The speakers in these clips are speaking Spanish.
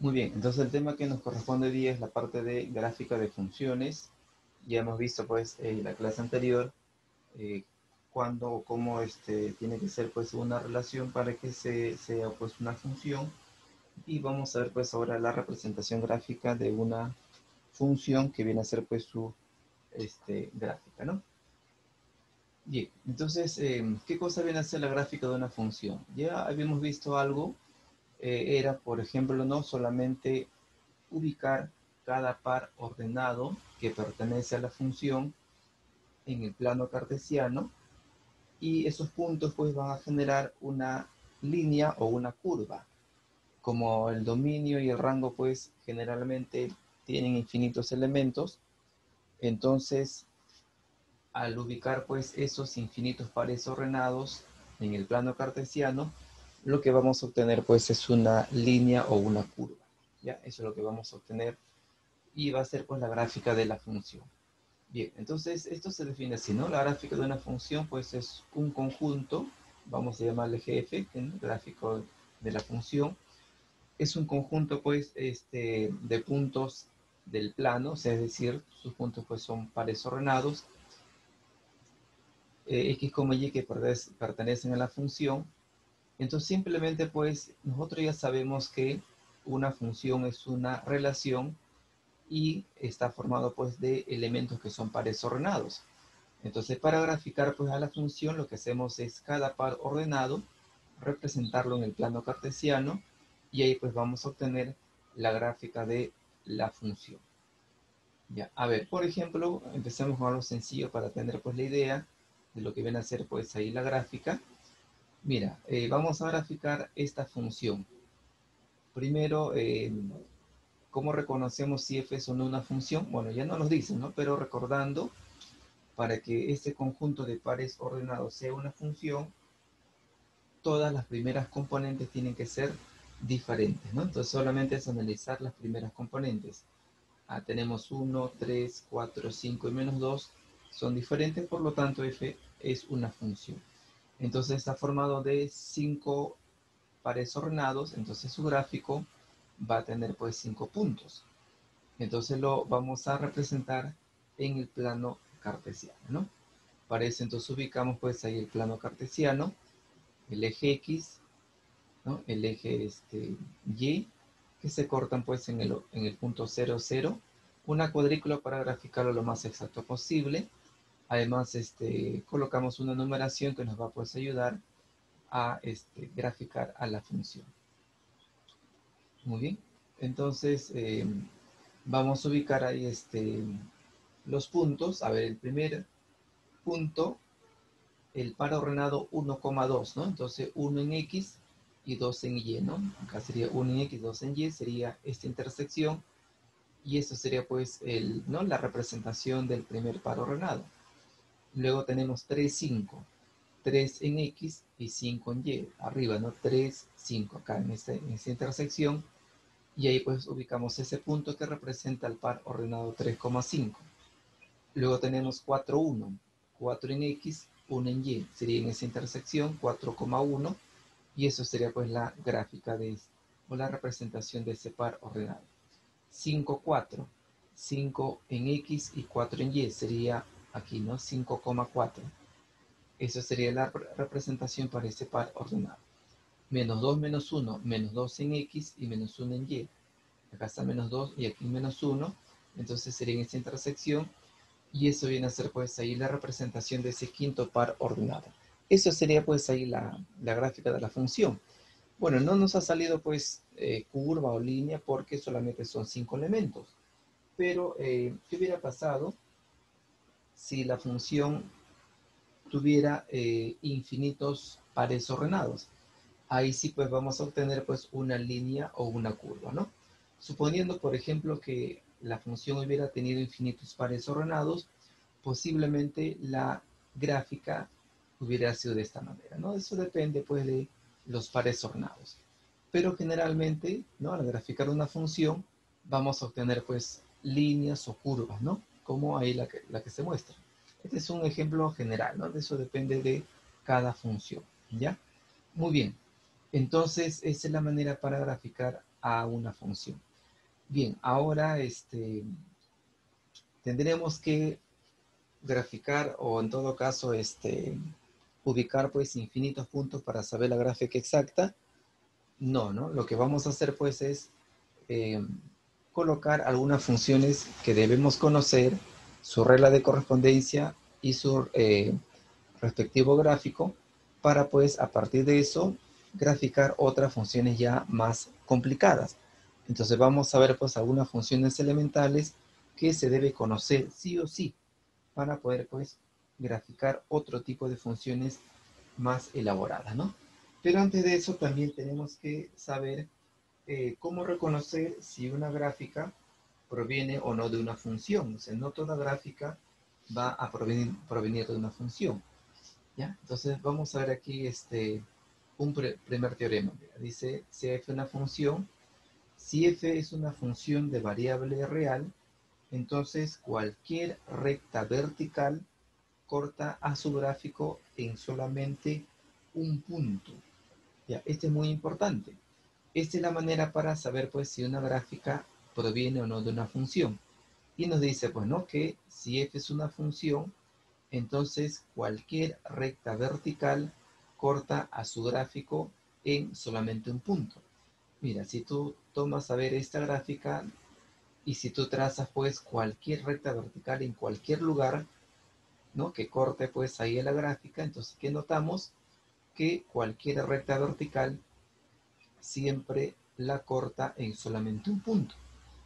Muy bien, entonces el tema que nos corresponde hoy día es la parte de gráfica de funciones. Ya hemos visto pues en la clase anterior eh, cuándo o cómo tiene que ser pues una relación para que sea pues una función. Y vamos a ver pues ahora la representación gráfica de una función que viene a ser pues su gráfica, ¿no? Bien, entonces, ¿qué cosa viene a ser la gráfica de una función? Ya habíamos visto algo, era por ejemplo no solamente ubicar cada par ordenado que pertenece a la función en el plano cartesiano, y esos puntos pues van a generar una línea o una curva. Como el dominio y el rango pues generalmente tienen infinitos elementos, entonces al ubicar pues esos infinitos pares ordenados en el plano cartesiano, lo que vamos a obtener pues es una línea o una curva. ¿Ya? Eso es lo que vamos a obtener y va a ser pues la gráfica de la función. Bien, entonces esto se define así, ¿no? La gráfica de una función pues es un conjunto, vamos a llamarle GF, el gráfico de la función. Es un conjunto pues de puntos del plano, o sea, es decir, sus puntos pues son pares ordenados, X, Y que pertenecen a la función. Entonces simplemente pues nosotros ya sabemos que una función es una relación y está formado pues de elementos que son pares ordenados. Entonces para graficar pues a la función lo que hacemos es cada par ordenado representarlo en el plano cartesiano, y ahí pues vamos a obtener la gráfica de la función. Ya, a ver, por ejemplo, empecemos con algo sencillo para tener pues la idea de lo que viene a ser pues ahí la gráfica. Mira, vamos a graficar esta función. Primero, ¿cómo reconocemos si f es o no una función? Bueno, ya no nos dicen, ¿no? Pero recordando, para que este conjunto de pares ordenados sea una función, todas las primeras componentes tienen que ser diferentes, ¿no? Entonces solamente es analizar las primeras componentes. Tenemos 1, 3, 4, 5 y menos 2 son diferentes, por lo tanto f es una función. Entonces está formado de 5 pares ordenados, entonces su gráfico va a tener pues 5 puntos. Entonces lo vamos a representar en el plano cartesiano, ¿no? Para eso entonces ubicamos pues ahí el plano cartesiano, el eje X, ¿no? El eje Y, que se cortan pues en el punto 0, 0, una cuadrícula para graficarlo lo más exacto posible. Además, colocamos una numeración que nos va pues, a ayudar a graficar a la función. Muy bien, entonces vamos a ubicar ahí los puntos. A ver, el primer punto, el par ordenado 1,2, ¿no? Entonces 1 en X y 2 en Y, ¿no? Acá sería 1 en X, 2 en Y, sería esta intersección, y esto sería pues ¿no? La representación del primer par ordenado. Luego tenemos 3, 5, 3 en X y 5 en Y, arriba, ¿no? 3, 5 acá en esta intersección, y ahí pues ubicamos ese punto que representa el par ordenado 3,5. Luego tenemos 4, 1, 4 en X, 1 en Y, sería en esa intersección 4,1, y eso sería pues la gráfica o la representación de ese par ordenado. 5, 4, 5 en X y 4 en Y, sería aquí, ¿no? 5,4. Eso sería la representación para ese par ordenado. Menos 2, menos 2 en X y menos 1 en Y. Acá está menos 2 y aquí menos 1. Entonces sería en esta intersección. Y eso viene a ser pues ahí la representación de ese quinto par ordenado. Eso sería pues ahí la gráfica de la función. Bueno, no nos ha salido pues curva o línea porque solamente son 5 elementos. Pero, ¿qué hubiera pasado si la función tuviera infinitos pares ordenados? Ahí sí pues vamos a obtener pues una línea o una curva, ¿no? Suponiendo, por ejemplo, que la función hubiera tenido infinitos pares ordenados, posiblemente la gráfica hubiera sido de esta manera, ¿no? Eso depende pues de los pares ordenados. Pero generalmente, ¿no? Al graficar una función vamos a obtener pues líneas o curvas, ¿no? Como ahí la que se muestra. Este es un ejemplo general, ¿no? De eso depende de cada función, ¿ya? Muy bien. Entonces, esa es la manera para graficar a una función. Bien, ahora tendremos que graficar o en todo caso ubicar pues infinitos puntos para saber la gráfica exacta. No, ¿no? Lo que vamos a hacer pues es colocar algunas funciones que debemos conocer, su regla de correspondencia y su respectivo gráfico, para pues a partir de eso graficar otras funciones ya más complicadas. Entonces vamos a ver pues algunas funciones elementales que se debe conocer sí o sí para poder pues graficar otro tipo de funciones más elaboradas, ¿no? Pero antes de eso también tenemos que saber cómo reconocer si una gráfica proviene o no de una función. O sea, no toda gráfica va a provenir de una función. ¿Ya? Entonces vamos a ver aquí un primer teorema. Dice, si f es una función, si f es una función de variable real, entonces cualquier recta vertical corta a su gráfico en solamente un punto. ¿Ya? Este es muy importante. Esta es la manera para saber pues si una gráfica proviene o no de una función. Y nos dice, pues, ¿no? Que si f es una función, entonces cualquier recta vertical corta a su gráfico en solamente un punto. Mira, si tú tomas a ver esta gráfica y si tú trazas pues cualquier recta vertical en cualquier lugar, ¿no? Que corte pues ahí en la gráfica, entonces ¿qué notamos? Que cualquier recta vertical siempre la corta en solamente un punto.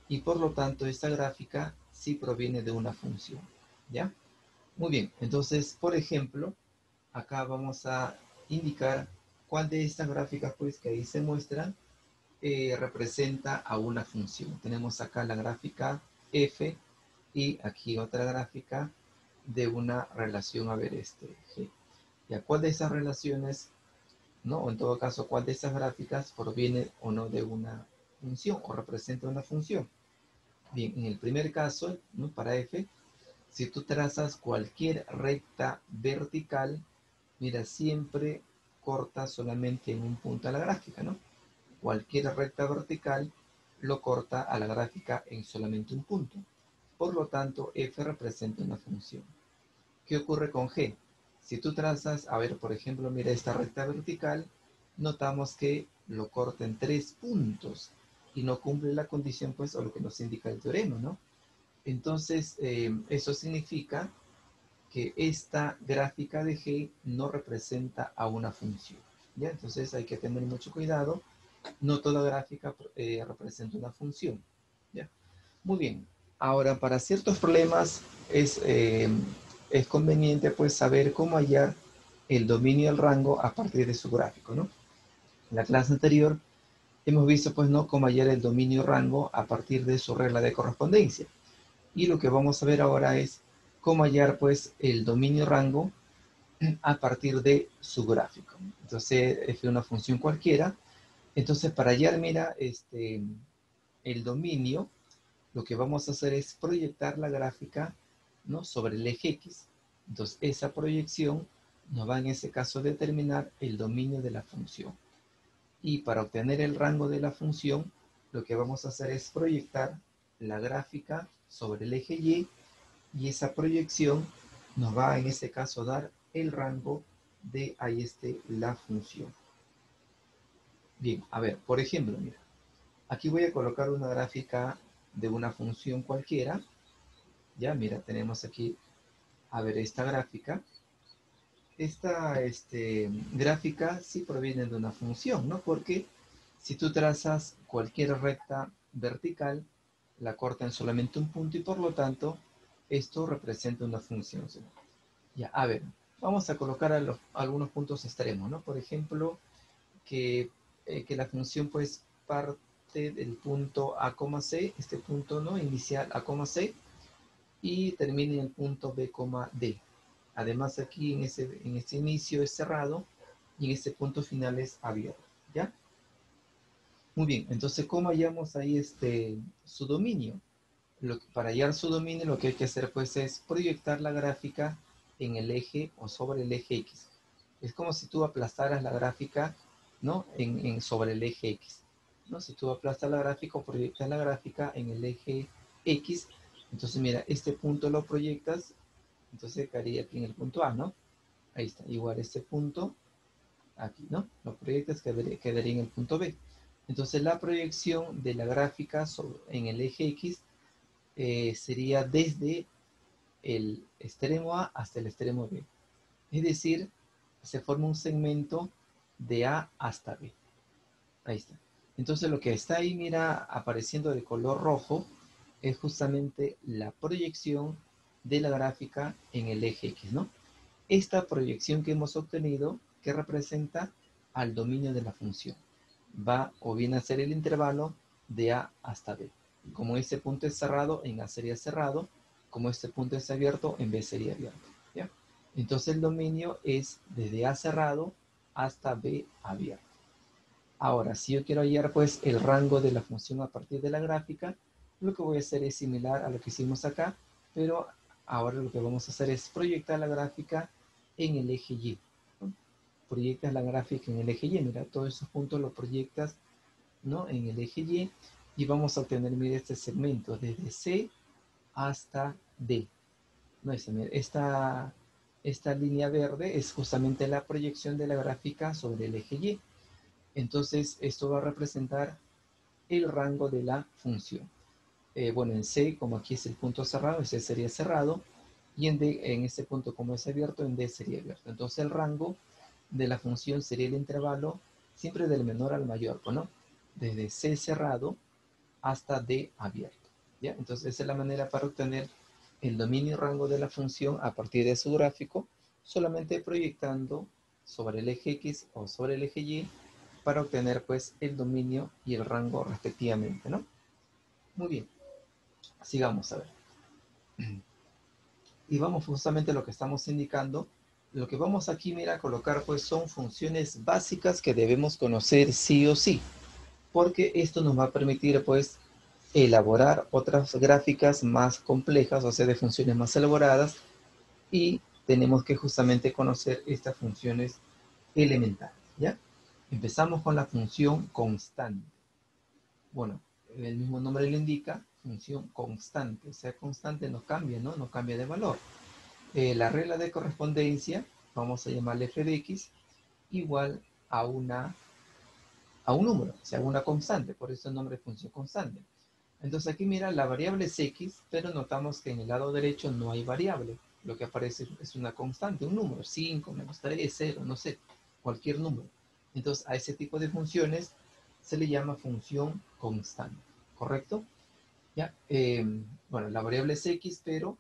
Y por lo tanto esta gráfica sí proviene de una función. ¿Ya? Muy bien, entonces, por ejemplo, acá vamos a indicar cuál de estas gráficas pues que ahí se muestran representa a una función. Tenemos acá la gráfica f y aquí otra gráfica de una relación, a ver, g. ¿Ya? ¿Cuál de esas relaciones, no? O en todo caso, cuál de esas gráficas proviene o no de una función o representa una función? Bien, en el primer caso, ¿no? Para f, si tú trazas cualquier recta vertical, mira, siempre corta solamente en un punto a la gráfica, ¿no? Cualquier recta vertical lo corta a la gráfica en solamente un punto. Por lo tanto, f representa una función. ¿Qué ocurre con g? Si tú trazas, a ver, por ejemplo, mira esta recta vertical, notamos que lo corta en 3 puntos y no cumple la condición, pues, o lo que nos indica el teorema, ¿no? Entonces, eso significa que esta gráfica de g no representa a una función. ¿Ya? Entonces hay que tener mucho cuidado. No toda gráfica representa una función. ¿Ya? Muy bien. Ahora, para ciertos problemas es conveniente pues saber cómo hallar el dominio del rango a partir de su gráfico, ¿no? En la clase anterior hemos visto pues no cómo hallar el dominio rango a partir de su regla de correspondencia. Y lo que vamos a ver ahora es cómo hallar pues el dominio rango a partir de su gráfico. Entonces, f es una función cualquiera. Entonces, para hallar, mira, el dominio, lo que vamos a hacer es proyectar la gráfica, ¿no? Sobre el eje X. Entonces, esa proyección nos va en ese caso a determinar el dominio de la función. Y para obtener el rango de la función, lo que vamos a hacer es proyectar la gráfica sobre el eje y esa proyección nos va en este caso a dar el rango de la función. Bien, a ver, por ejemplo, mira, aquí voy a colocar una gráfica de una función cualquiera. Ya, mira, tenemos aquí, a ver, esta gráfica. Esta gráfica sí proviene de una función, ¿no? Porque si tú trazas cualquier recta vertical, la corta en solamente un punto y por lo tanto esto representa una función. ¿Sí? Ya, a ver, vamos a colocar algunos puntos extremos, ¿no? Por ejemplo, que la función pues parte del punto A, C, este punto, ¿no? Inicial A, C, y termina en el punto B, D. Además aquí en este inicio es cerrado y en este punto final es abierto, ¿ya? Muy bien, entonces ¿cómo hallamos ahí su dominio? Para hallar su dominio lo que hay que hacer pues es proyectar la gráfica en el eje o sobre el eje X. Es como si tú aplastaras la gráfica, ¿no? Sobre el eje X. ¿no? Si tú aplastas la gráfica o proyectas la gráfica en el eje X, entonces mira, este punto lo proyectas, entonces caería aquí en el punto A, ¿no? Ahí está, igual este punto aquí, ¿no? Lo proyectas, quedaría en el punto B. Entonces la proyección de la gráfica en el eje X sería desde el extremo A hasta el extremo B. Es decir, se forma un segmento de A hasta B. Ahí está. Entonces lo que está ahí, mira, apareciendo de color rojo, es justamente la proyección de la gráfica en el eje X, ¿no? Esta proyección que hemos obtenido, que representa al dominio de la función, va o viene a ser el intervalo de A hasta B. Como este punto es cerrado, en A sería cerrado. Como este punto es abierto, en B sería abierto. ¿Ya? Entonces el dominio es desde A cerrado hasta B abierto. Ahora, si yo quiero hallar pues el rango de la función a partir de la gráfica, lo que voy a hacer es similar a lo que hicimos acá, pero ahora lo que vamos a hacer es proyectar la gráfica en el eje Y, ¿no? Proyectas la gráfica en el eje Y, mira, todos esos puntos los proyectas, ¿no? En el eje y vamos a obtener, mira, este segmento desde C hasta D. No, esta línea verde es justamente la proyección de la gráfica sobre el eje Y. Entonces, esto va a representar el rango de la función. Bueno, en C, como aquí es el punto cerrado, ese sería cerrado, y en D, en este punto como es abierto, en D sería abierto. Entonces el rango de la función sería el intervalo siempre del menor al mayor, ¿no? Desde C cerrado hasta D abierto, ¿ya? Entonces esa es la manera para obtener el dominio y rango de la función a partir de su gráfico, solamente proyectando sobre el eje X o sobre el eje Y para obtener pues el dominio y el rango respectivamente, ¿no? Muy bien, sigamos a ver. Y vamos justamente a lo que estamos indicando. Lo que vamos aquí, mira, a colocar pues son funciones básicas que debemos conocer sí o sí, porque esto nos va a permitir pues elaborar otras gráficas más complejas, o sea, de funciones más elaboradas, y tenemos que justamente conocer estas funciones elementales, ¿ya? Empezamos con la función constante. Bueno, el mismo nombre lo indica, función constante, o sea, constante no cambia, ¿no? No cambia de valor. La regla de correspondencia, vamos a llamarle f de x, igual a un número, o sea, una constante, por eso el nombre es función constante. Entonces aquí mira, la variable es x, pero notamos que en el lado derecho no hay variable. Lo que aparece es una constante, un número, 5, menos 3, 0, no sé, cualquier número. Entonces a ese tipo de funciones se le llama función constante, ¿correcto? ¿Ya? Bueno, la variable es x, pero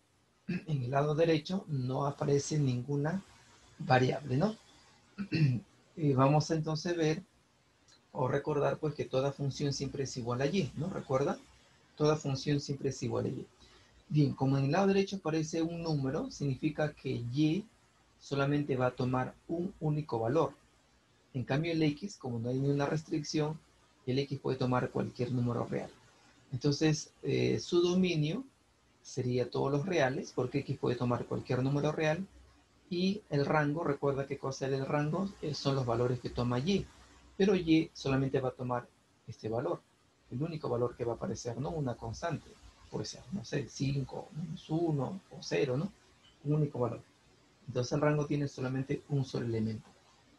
en el lado derecho no aparece ninguna variable, ¿no? Y vamos a entonces ver o recordar pues que toda función siempre es igual a y, ¿no? ¿Recuerda? Toda función siempre es igual a y. Bien, como en el lado derecho aparece un número, significa que y solamente va a tomar un único valor. En cambio el x, como no hay ninguna restricción, el x puede tomar cualquier número real. Entonces, su dominio sería todos los reales, porque x puede tomar cualquier número real, y el rango, recuerda qué cosa era el rango, son los valores que toma y, pero y solamente va a tomar este valor, el único valor que va a aparecer, no una constante, puede ser, no sé, 5, -1 o 0, ¿no? Un único valor. Entonces el rango tiene solamente un solo elemento.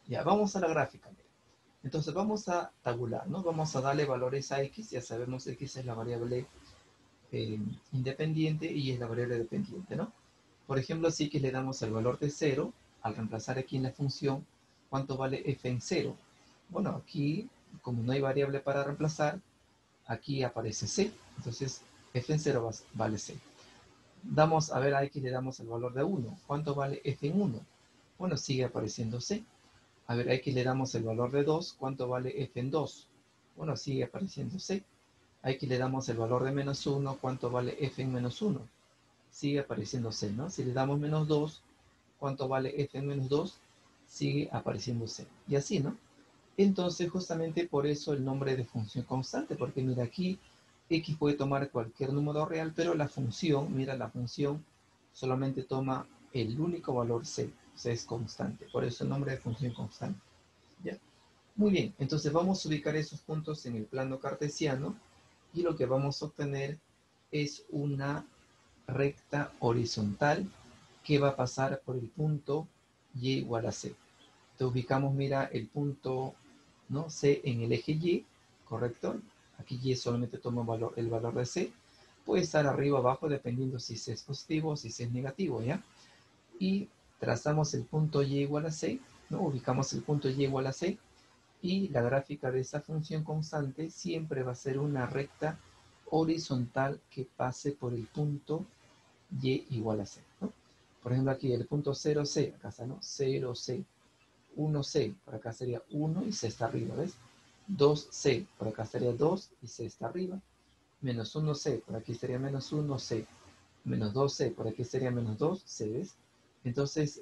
Ya, vamos a la gráfica. Entonces vamos a tabular, ¿no? Vamos a darle valores a x, ya sabemos que x es la variable independiente y es la variable dependiente, ¿no? Por ejemplo, si x le damos el valor de 0, al reemplazar aquí en la función, ¿cuánto vale f en 0? Bueno, aquí, como no hay variable para reemplazar, aquí aparece c, entonces f en 0 vale c. Damos, a ver, a x le damos el valor de 1, ¿cuánto vale f en 1? Bueno, sigue apareciendo c. A ver, a x le damos el valor de 2, ¿cuánto vale f en 2? Bueno, sigue apareciendo c. A x le damos el valor de menos 1, ¿cuánto vale f en menos 1? Sigue apareciendo c, ¿no? Si le damos menos 2, ¿cuánto vale f en menos 2? Sigue apareciendo c. Y así, ¿no? Entonces, justamente por eso el nombre de función constante, porque mira aquí, x puede tomar cualquier número real, pero la función, mira, la función solamente toma el único valor c, o sea, es constante. Por eso el nombre de función constante, ¿ya? Muy bien, entonces vamos a ubicar esos puntos en el plano cartesiano y lo que vamos a obtener es una recta horizontal que va a pasar por el punto y igual a c. Entonces ubicamos, mira, el punto, ¿no?, c en el eje y, ¿correcto? Aquí y solamente toma el valor de c. Puede estar arriba o abajo dependiendo si c es positivo o si c es negativo, ¿ya? Y trazamos el punto y igual a c, ¿no? Ubicamos el punto y igual a c y la gráfica de esa función constante siempre va a ser una recta horizontal que pase por el punto y igual a c, ¿no? Por ejemplo, aquí el punto 0c, acá está, ¿no? 0c, 1c, por acá sería 1 y c está arriba, ¿ves? 2c, por acá sería 2 y c está arriba. Menos 1c, por aquí sería menos 1c. Menos 2c, por aquí sería menos 2c, ¿ves? Entonces,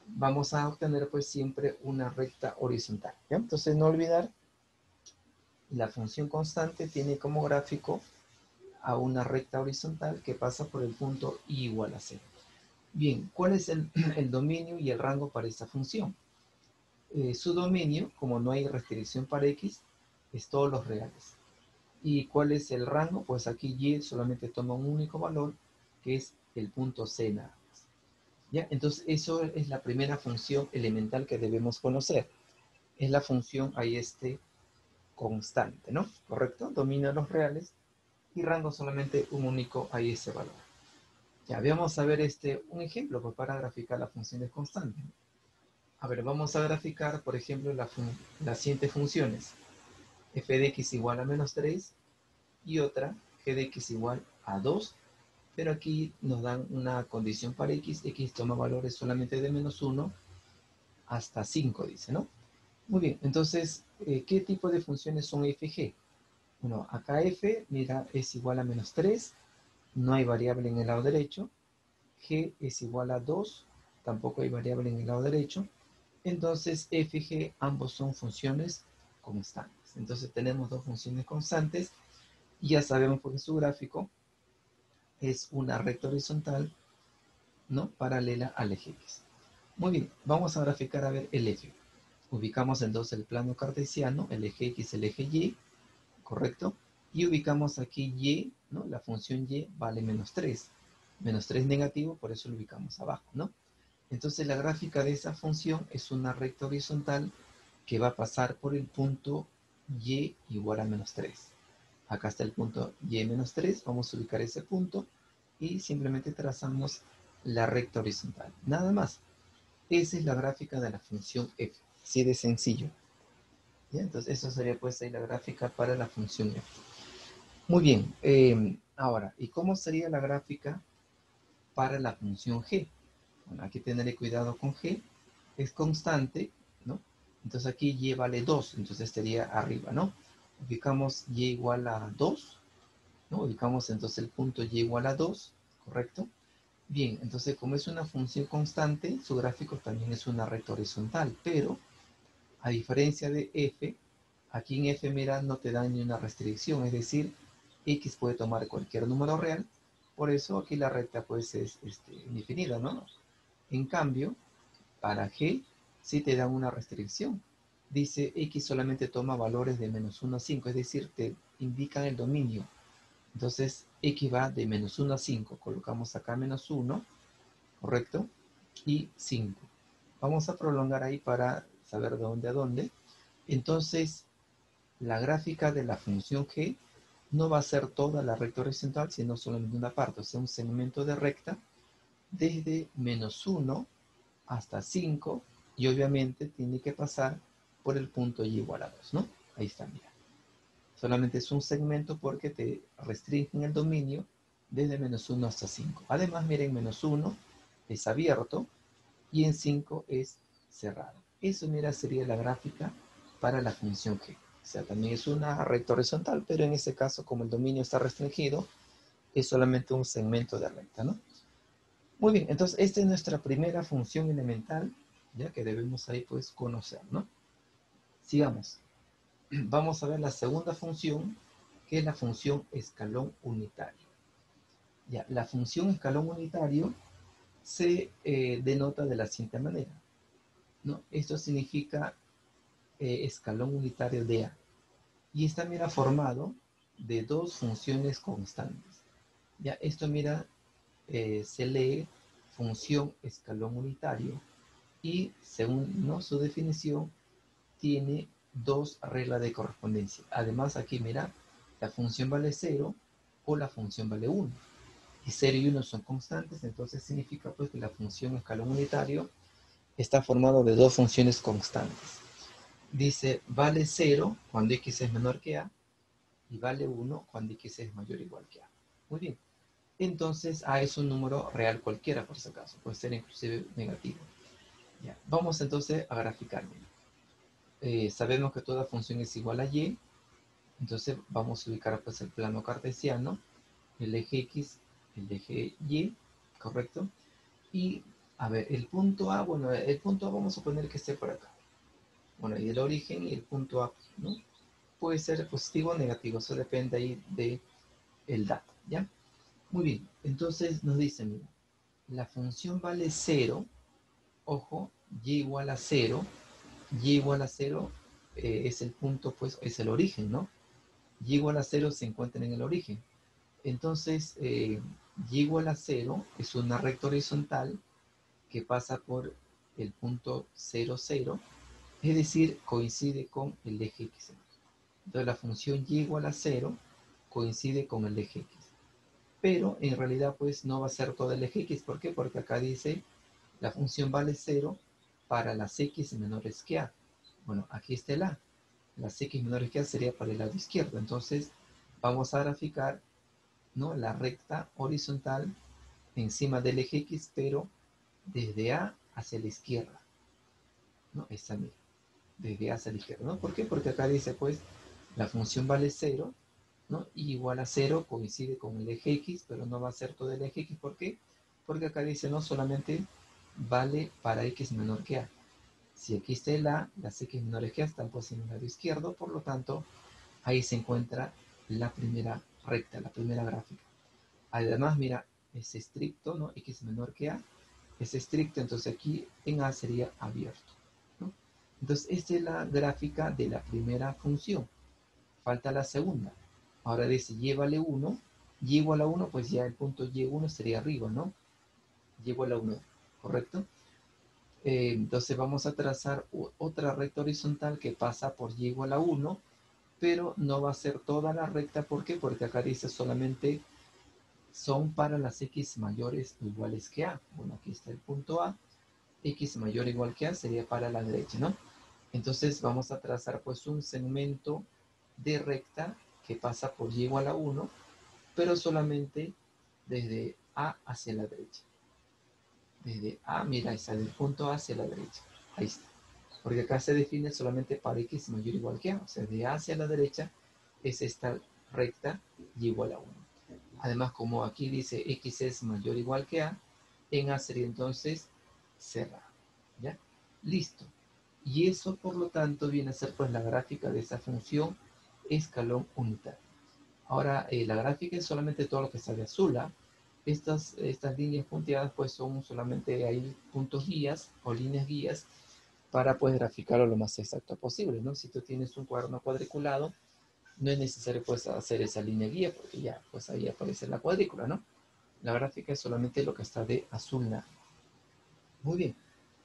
vamos a obtener pues siempre una recta horizontal, ¿ya? Entonces, no olvidar, la función constante tiene como gráfico a una recta horizontal que pasa por el punto y igual a c. Bien, ¿cuál es el dominio y el rango para esta función? Su dominio, como no hay restricción para x, es todos los reales. ¿Y cuál es el rango? Pues aquí y solamente toma un único valor, que es el punto c nada más. ¿Ya? Entonces, eso es la primera función elemental que debemos conocer. Es la función ahí constante, ¿no? ¿Correcto? Domina los reales y rango solamente un único ahí ese valor. Ya, vamos a ver un ejemplo pues, para graficar las funciones constantes. A ver, vamos a graficar, por ejemplo, las siguientes funciones. F de x igual a menos 3 y otra g de x igual a 2, pero aquí nos dan una condición para x. X toma valores solamente de menos 1 hasta 5, dice, ¿no? Muy bien, entonces, ¿qué tipo de funciones son f, g? Bueno, acá f, mira, es igual a menos 3, no hay variable en el lado derecho. G es igual a 2, tampoco hay variable en el lado derecho. Entonces, f y g ambos son funciones constantes. Entonces, tenemos dos funciones constantes y ya sabemos porque su gráfico es una recta horizontal, ¿no?, paralela al eje x. Muy bien, vamos a graficar a ver el eje. Ubicamos entonces el plano cartesiano, el eje x, el eje y, ¿correcto? Y ubicamos aquí y, ¿no? La función y vale menos 3. Menos 3 negativo, por eso lo ubicamos abajo, ¿no? Entonces la gráfica de esa función es una recta horizontal que va a pasar por el punto y igual a menos 3. Acá está el punto y menos 3, vamos a ubicar ese punto y simplemente trazamos la recta horizontal. Nada más. Esa es la gráfica de la función f. Así de sencillo. ¿Ya? Entonces eso sería pues ahí la gráfica para la función f. Muy bien. Ahora, ¿y cómo sería la gráfica para la función g? Bueno, aquí teneré cuidado con g. Es constante, ¿no? Entonces aquí y vale 2, entonces estaría arriba, ¿no? Ubicamos y igual a 2, ¿no? Ubicamos entonces el punto y igual a 2, ¿correcto? Bien, entonces como es una función constante, su gráfico también es una recta horizontal, pero a diferencia de f, aquí en f, mira, no te da ni una restricción, es decir, x puede tomar cualquier número real, por eso aquí la recta pues es indefinida, ¿no? En cambio, para g sí te dan una restricción. Dice x solamente toma valores de menos 1 a 5, es decir, te indican el dominio. Entonces, x va de menos 1 a 5. Colocamos acá menos 1, ¿correcto? Y 5. Vamos a prolongar ahí para saber de dónde a dónde. Entonces, la gráfica de la función g no va a ser toda la recta horizontal, sino solamente una parte, o sea, un segmento de recta desde menos 1 hasta 5, y obviamente tiene que pasar por el punto y igual a 2, ¿no? Ahí está, mira. Solamente es un segmento porque te restringen el dominio desde menos 1 hasta 5. Además, miren, menos 1 es abierto y en 5 es cerrado. Eso, mira, sería la gráfica para la función g. O sea, también es una recta horizontal, pero en este caso, como el dominio está restringido, es solamente un segmento de recta, ¿no? Muy bien, entonces esta es nuestra primera función elemental, ya que debemos ahí pues conocer, ¿no? Sigamos. Vamos a ver la segunda función, que es la función escalón unitario. Ya, la función escalón unitario se denota de la siguiente manera, ¿no? Esto significa escalón unitario de A. Y está, mira, formado de dos funciones constantes. Ya, esto, mira, se lee función escalón unitario y, según, ¿no?, su definición, tiene dos reglas de correspondencia. Además, aquí, mira, la función vale 0 o la función vale 1. Y 0 y 1 son constantes, entonces significa pues que la función escalón unitario está formado de dos funciones constantes. Dice, vale 0 cuando x es menor que a, y vale 1 cuando x es mayor o igual que a. Muy bien. Entonces, a es un número real cualquiera, por si acaso. Puede ser inclusive negativo. Ya. Vamos entonces a graficar. Sabemos que toda función es igual a y. Entonces, vamos a ubicar pues el plano cartesiano, el eje x, el eje y, ¿correcto? Y, a ver, el punto A, bueno, el punto A vamos a suponer que esté por acá. Bueno, y el origen y el punto A, ¿no? Puede ser positivo o negativo, eso depende ahí del dato, ¿ya? Muy bien, entonces nos dicen, mira, la función vale 0, ojo, y igual a 0, y igual a 0 es el punto, pues, es el origen, ¿no? Y igual a 0 se encuentra en el origen. Entonces, y igual a 0 es una recta horizontal que pasa por el punto 0, 0, es decir, coincide con el eje x. Entonces la función y igual a 0 coincide con el eje x. Pero en realidad pues no va a ser todo el eje x. ¿Por qué? Porque acá dice la función vale 0 para las x menores que a. Bueno, aquí está el a. Las x menores que a sería para el lado izquierdo. Entonces vamos a graficar, ¿no?, la recta horizontal encima del eje x, pero desde a hacia la izquierda, ¿no? Esta, mira, desde a hacia la izquierda, ¿no? ¿Por qué? Porque acá dice pues la función vale 0, ¿no? Y igual a 0 coincide con el eje x, pero no va a ser todo el eje x. ¿Por qué? Porque acá dice no solamente vale para x menor que a. Si aquí está el a, las x menores que a están pues en el lado izquierdo, por lo tanto, ahí se encuentra la primera recta, la primera gráfica. Además, mira, es estricto, ¿no? X menor que a es estricto, entonces aquí en a sería abierto, ¿no? Entonces, esta es la gráfica de la primera función. Falta la segunda. Ahora dice y vale 1, y igual a 1, pues ya el punto y1 sería arriba, ¿no? Y igual a 1, ¿correcto? Entonces vamos a trazar otra recta horizontal que pasa por y igual a 1, pero no va a ser toda la recta. ¿Por qué? Porque acá dice solamente son para las x mayores o iguales que a. Bueno, aquí está el punto A. X mayor o igual que a sería para la derecha, ¿no? Entonces vamos a trazar pues un segmento de recta que pasa por y igual a 1, pero solamente desde A hacia la derecha. Desde A, mira, ahí sale el punto A hacia la derecha. Ahí está. Porque acá se define solamente para x mayor o igual que A. O sea, de A hacia la derecha es esta recta y igual a 1. Además, como aquí dice x es mayor o igual que a, en a sería entonces cerrado. ¿Ya? Listo. Y eso, por lo tanto, viene a ser pues la gráfica de esa función escalón unitario. Ahora, la gráfica es solamente todo lo que está de azul. Estas líneas punteadas pues son solamente ahí puntos guías o líneas guías para pues graficarlo lo más exacto posible, ¿no? Si tú tienes un cuaderno cuadriculado, no es necesario pues hacer esa línea guía porque ya pues ahí aparece la cuadrícula, ¿no? La gráfica es solamente lo que está de azul nada. Muy bien.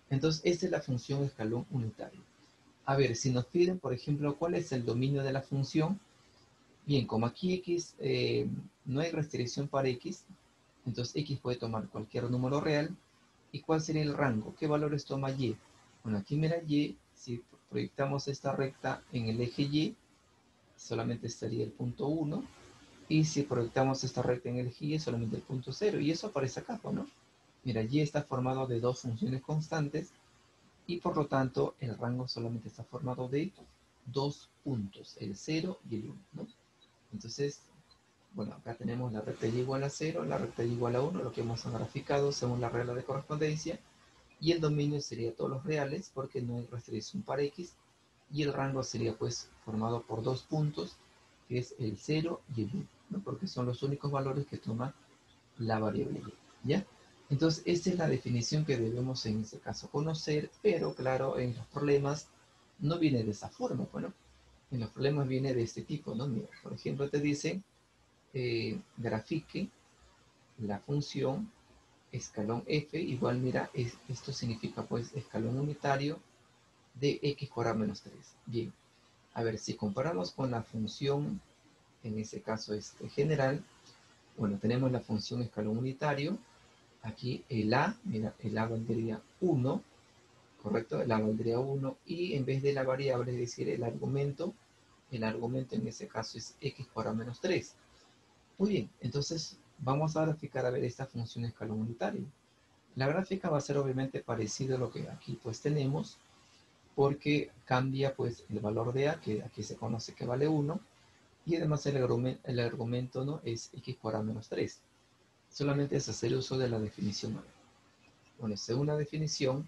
Entonces, esta es la función escalón unitario. A ver, si nos piden, por ejemplo, cuál es el dominio de la función. Bien, como aquí x, no hay restricción para x, entonces x puede tomar cualquier número real. ¿Y cuál sería el rango? ¿Qué valores toma y? Bueno, aquí mira y, si proyectamos esta recta en el eje y, solamente estaría el punto 1. Y si proyectamos esta recta en el eje y, solamente el punto 0. Y eso aparece acá, ¿no? Mira, y está formado de dos funciones constantes y por lo tanto el rango solamente está formado de dos puntos, el 0 y el 1, ¿no? Entonces, bueno, acá tenemos la recta y igual a 0, la recta y igual a 1, lo que hemos graficado según la regla de correspondencia, y el dominio sería todos los reales porque no hay restricción para x, y el rango sería pues formado por dos puntos, que es el 0 y el 1, ¿no? Porque son los únicos valores que toma la variable y, ¿ya? Entonces, esta es la definición que debemos en este caso conocer, pero claro, en los problemas no viene de esa forma, bueno, en los problemas viene de este tipo, ¿no? Mira, por ejemplo, te dice, grafique la función escalón f igual, mira, esto significa pues escalón unitario de x cuadrado menos 3. Bien, a ver, si comparamos con la función, en ese caso general, bueno, tenemos la función escalón unitario, aquí el a, mira, el a valdría 1, ¿correcto? El a valdría 1 y en vez de la variable, es decir, el argumento en ese caso es x cuadrado menos 3. Muy bien, entonces vamos a graficar a ver esta función escalón unitario. La gráfica va a ser obviamente parecida a lo que aquí pues tenemos, porque cambia pues el valor de a, que aquí se conoce que vale 1, y además el argumento, ¿no?, es x cuadrado menos 3. Solamente es hacer uso de la definición. Bueno, según la definición,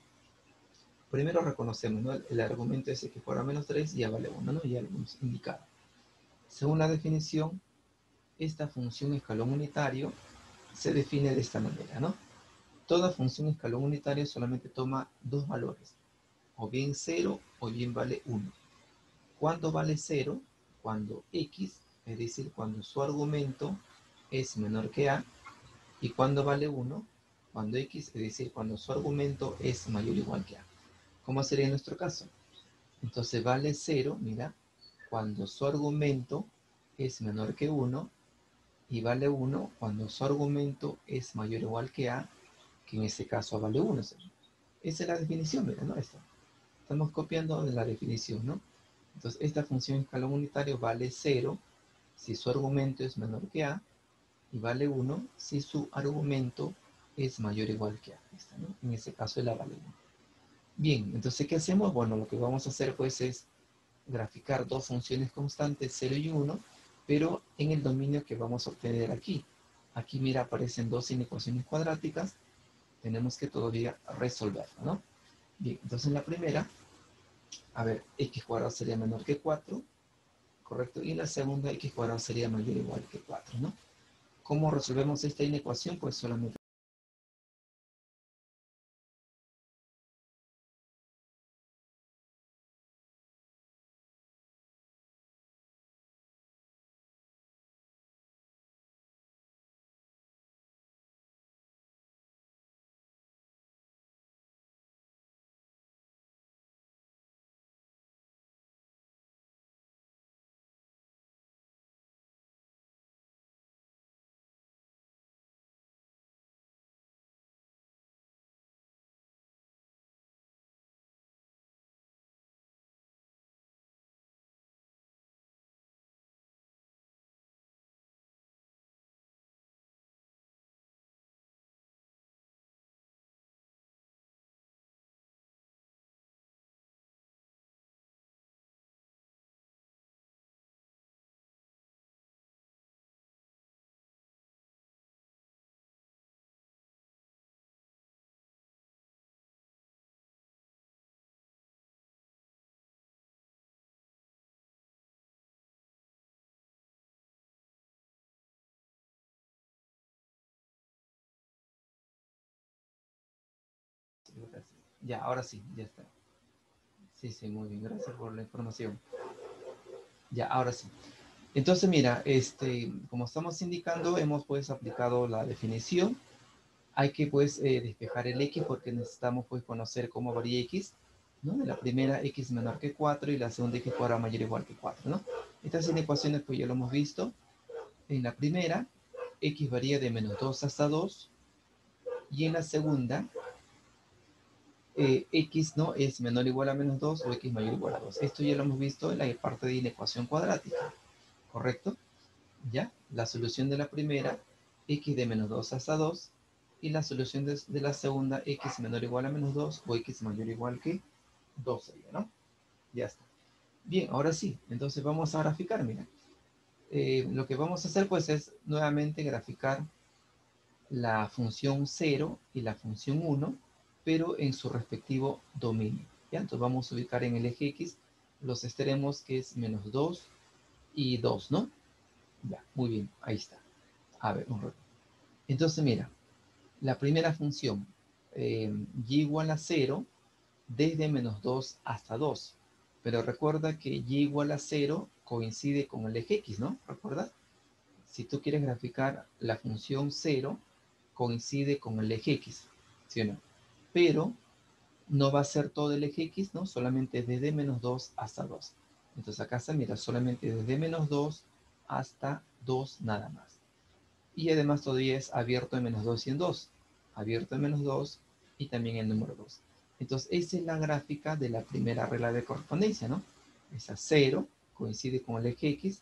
primero reconocemos, ¿no?, el argumento es x cuadrado menos 3, ya vale 1, ¿no? Ya lo hemos indicado. Según la definición, esta función escalón unitario se define de esta manera, ¿no? Toda función escalón unitario solamente toma dos valores, o bien 0 o bien vale 1. ¿Cuándo vale 0? Cuando x, es decir, cuando su argumento es menor que a, y cuando vale 1, cuando x, es decir, cuando su argumento es mayor o igual que a. ¿Cómo sería en nuestro caso? Entonces vale 0, mira, cuando su argumento es menor que 1, y vale 1 cuando su argumento es mayor o igual que a, que en este caso vale 1. Esa es la definición, mira, ¿no? Estamos copiando de la definición, ¿no? Entonces, esta función escalón unitario vale 0 si su argumento es menor que a, y vale 1 si su argumento es mayor o igual que a. Esta, ¿no? En ese caso, la vale 1. Bien, entonces, ¿qué hacemos? Bueno, lo que vamos a hacer, pues, es graficar dos funciones constantes, 0 y 1, pero en el dominio que vamos a obtener aquí. Aquí, mira, aparecen dos inecuaciones cuadráticas. Tenemos que todavía resolverla, ¿no? Bien, entonces la primera, a ver, x cuadrado sería menor que 4, ¿correcto? Y la segunda, x cuadrado sería mayor o igual que 4, ¿no? ¿Cómo resolvemos esta inecuación? Pues solamente ya, ahora sí, ya está. Sí, sí, muy bien, gracias por la información. Ya, ahora sí. Entonces, mira, como estamos indicando, hemos pues aplicado la definición. Hay que pues despejar el x porque necesitamos pues conocer cómo varía x, ¿no? De la primera x menor que 4 y la segunda x cuadrada mayor o igual que 4, ¿no? Estas inecuaciones pues ya lo hemos visto. En la primera, x varía de menos 2 hasta 2, y en la segunda, x, ¿no?, es menor o igual a menos 2 o x mayor o igual a 2. Esto ya lo hemos visto en la parte de inecuación cuadrática, ¿correcto? ¿Ya? La solución de la primera, x de menos 2 hasta 2, y la solución de la segunda, x menor o igual a menos 2 o x mayor o igual que 2 sería, ¿no? Ya está. Bien, ahora sí, entonces vamos a graficar, mira. Lo que vamos a hacer pues es nuevamente graficar la función 0 y la función 1, pero en su respectivo dominio. ¿Ya? Entonces vamos a ubicar en el eje X los extremos que es menos 2 y 2, ¿no? Ya, muy bien, ahí está. A ver, un rato. Entonces mira, la primera función, y igual a 0 desde menos 2 hasta 2. Pero recuerda que y igual a 0 coincide con el eje X, ¿no? ¿Recuerdas? Si tú quieres graficar la función 0, coincide con el eje X, ¿sí o no? Pero no va a ser todo el eje X, ¿no? Solamente desde menos 2 hasta 2. Entonces acá se mira solamente desde menos 2 hasta 2 nada más. Y además todavía es abierto en menos 2 y en 2. Abierto en menos 2 y también en número 2. Entonces esa es la gráfica de la primera regla de correspondencia, ¿no? Esa 0 coincide con el eje X.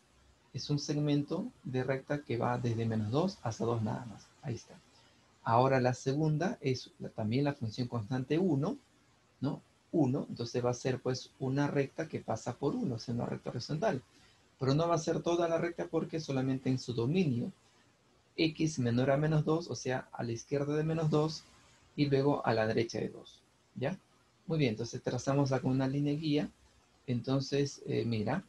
Es un segmento de recta que va desde menos 2 hasta 2 nada más. Ahí está. Ahora la segunda es también la función constante 1, ¿no? 1, entonces va a ser pues una recta que pasa por 1, o sea, una recta horizontal. Pero no va a ser toda la recta porque solamente en su dominio X menor a menos 2, o sea, a la izquierda de menos 2 y luego a la derecha de 2, ¿ya? Muy bien, entonces trazamos acá una línea guía. Entonces, mira,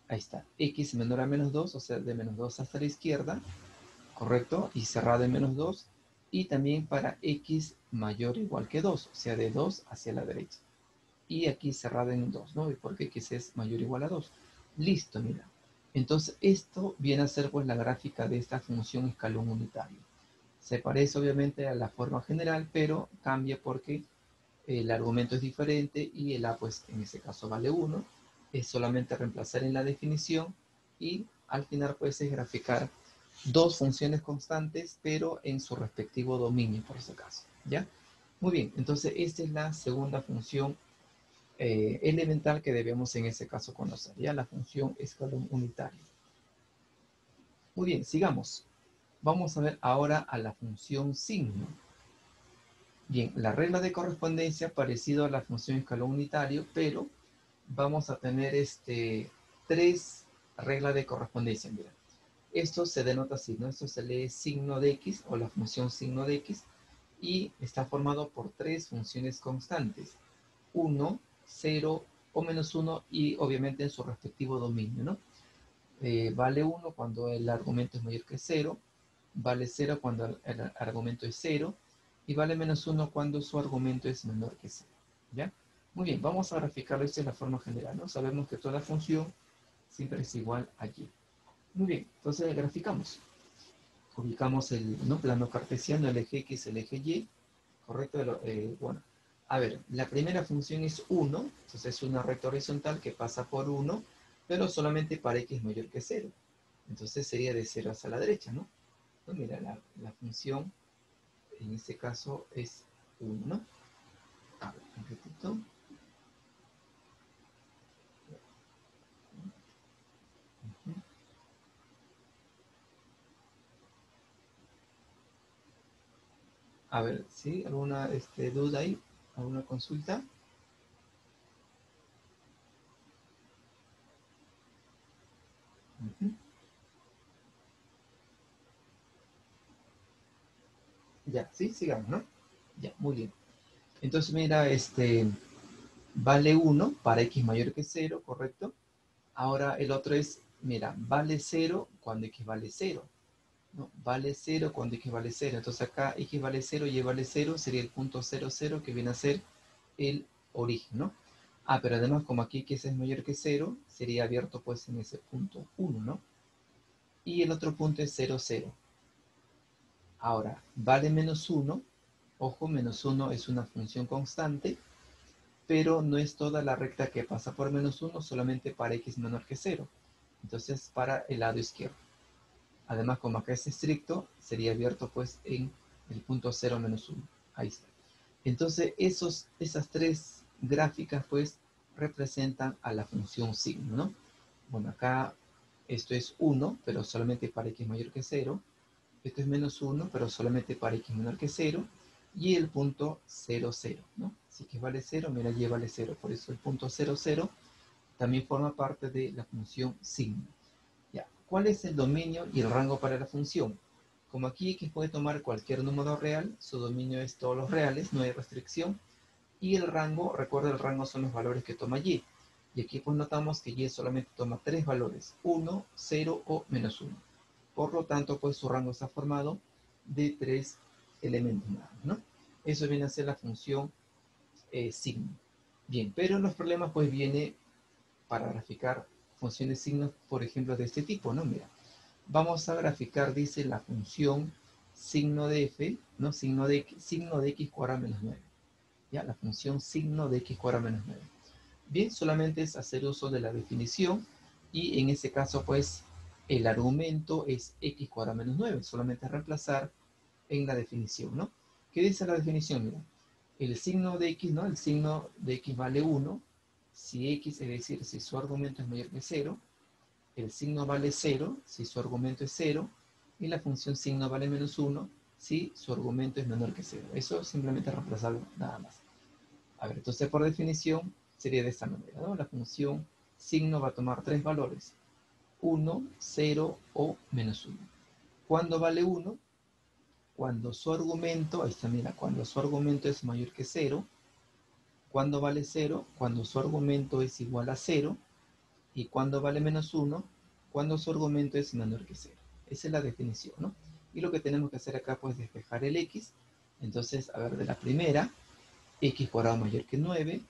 ahí está, X menor a menos 2, o sea, de menos 2 hasta la izquierda, ¿correcto? Y cerrada en menos 2. Y también para X mayor o igual que 2, o sea, de 2 hacia la derecha. Y aquí cerrada en 2, ¿no? Y porque X es mayor o igual a 2. Listo, mira. Entonces, esto viene a ser pues la gráfica de esta función escalón unitario. Se parece obviamente a la forma general, pero cambia porque el argumento es diferente y el a, pues en este caso vale 1. Es solamente reemplazar en la definición y al final pues es graficar dos funciones constantes, pero en su respectivo dominio, por ese caso, ¿ya? Muy bien, entonces esta es la segunda función elemental que debemos en ese caso conocer, ¿ya? La función escalón unitario. Muy bien, sigamos. Vamos a ver ahora a la función signo. Bien, la regla de correspondencia parecido a la función escalón unitario, pero vamos a tener tres reglas de correspondencia. Mira, esto se denota así, ¿no? Esto se lee signo de x o la función signo de x y está formado por tres funciones constantes, 1, 0 o menos 1 y obviamente en su respectivo dominio, ¿no? Vale 1 cuando el argumento es mayor que 0, vale 0 cuando el argumento es 0 y vale menos 1 cuando su argumento es menor que 0, ¿ya? Muy bien, vamos a graficarlo esto en la forma general, ¿no? Sabemos que toda función siempre es igual a y. Muy bien, entonces graficamos. Ubicamos el plano cartesiano, el eje X, el eje Y, ¿correcto? Bueno, a ver, la primera función es 1, entonces es una recta horizontal que pasa por 1, pero solamente para X mayor que 0. Entonces sería de 0 hacia la derecha, ¿no? Entonces, mira, la función en este caso es 1, ¿no? A ver, un ratito. A ver, ¿sí? ¿Alguna duda ahí? ¿Alguna consulta? Ujú. Ya, sí, sigamos, ¿no? Ya, muy bien. Entonces, mira, vale 1 para X mayor que 0, ¿correcto? Ahora el otro es, mira, vale 0 cuando X vale 0, ¿no? Vale 0 cuando X vale 0. Entonces acá X vale 0 y Y vale 0 sería el punto 0, 0 que viene a ser el origen, ¿no? Ah, pero además como aquí X es mayor que 0, sería abierto pues en ese punto 1, ¿no? Y el otro punto es 0, 0. Ahora, vale menos 1. Ojo, menos 1 es una función constante, pero no es toda la recta que pasa por menos 1, solamente para X menor que 0. Entonces, para el lado izquierdo. Además, como acá es estricto, sería abierto pues en el punto 0 menos 1. Ahí está. Entonces, esas tres gráficas pues representan a la función signo, ¿no? Bueno, acá esto es 1, pero solamente para X mayor que 0. Esto es menos 1, pero solamente para X menor que 0. Y el punto 0, 0, ¿no? Si X vale 0, mira, Y vale 0. Por eso el punto 0, 0 también forma parte de la función signo. Ya. ¿Cuál es el dominio y el rango para la función? Como aquí X puede tomar cualquier número real, su dominio es todos los reales, no hay restricción. Y el rango, recuerda, el rango son los valores que toma Y. Y aquí pues notamos que Y solamente toma tres valores, 1, 0 o menos 1. Por lo tanto, pues su rango está formado de tres elementos nada más, ¿no? Eso viene a ser la función signo. Bien, pero los problemas pues viene para graficar funciones signos, por ejemplo, de este tipo, ¿no? Mira, vamos a graficar, dice, la función signo de f, ¿no? Signo de x cuadrado menos 9. ¿Ya? La función signo de x cuadrado menos 9. Bien, solamente es hacer uso de la definición y en ese caso, pues, el argumento es x cuadrado menos 9. Solamente reemplazar en la definición, ¿no? ¿Qué dice la definición? Mira, el signo de x, ¿no? El signo de x vale 1. Si x, es decir, si su argumento es mayor que 0, el signo vale 0 si su argumento es 0, y la función signo vale menos 1 si su argumento es menor que 0. Eso simplemente reemplazarlo nada más. A ver, entonces por definición sería de esta manera, ¿no? La función signo va a tomar tres valores: 1, 0 o menos 1. ¿Cuándo vale 1? Cuando su argumento, ahí está, mira, cuando su argumento es mayor que 0. ¿Cuándo vale 0? Cuando su argumento es igual a 0. ¿Y cuándo vale menos 1? Cuando su argumento es menor que 0. Esa es la definición, ¿no? Y lo que tenemos que hacer acá, pues, es despejar el x. Entonces, a ver, de la primera, x cuadrado mayor que 9,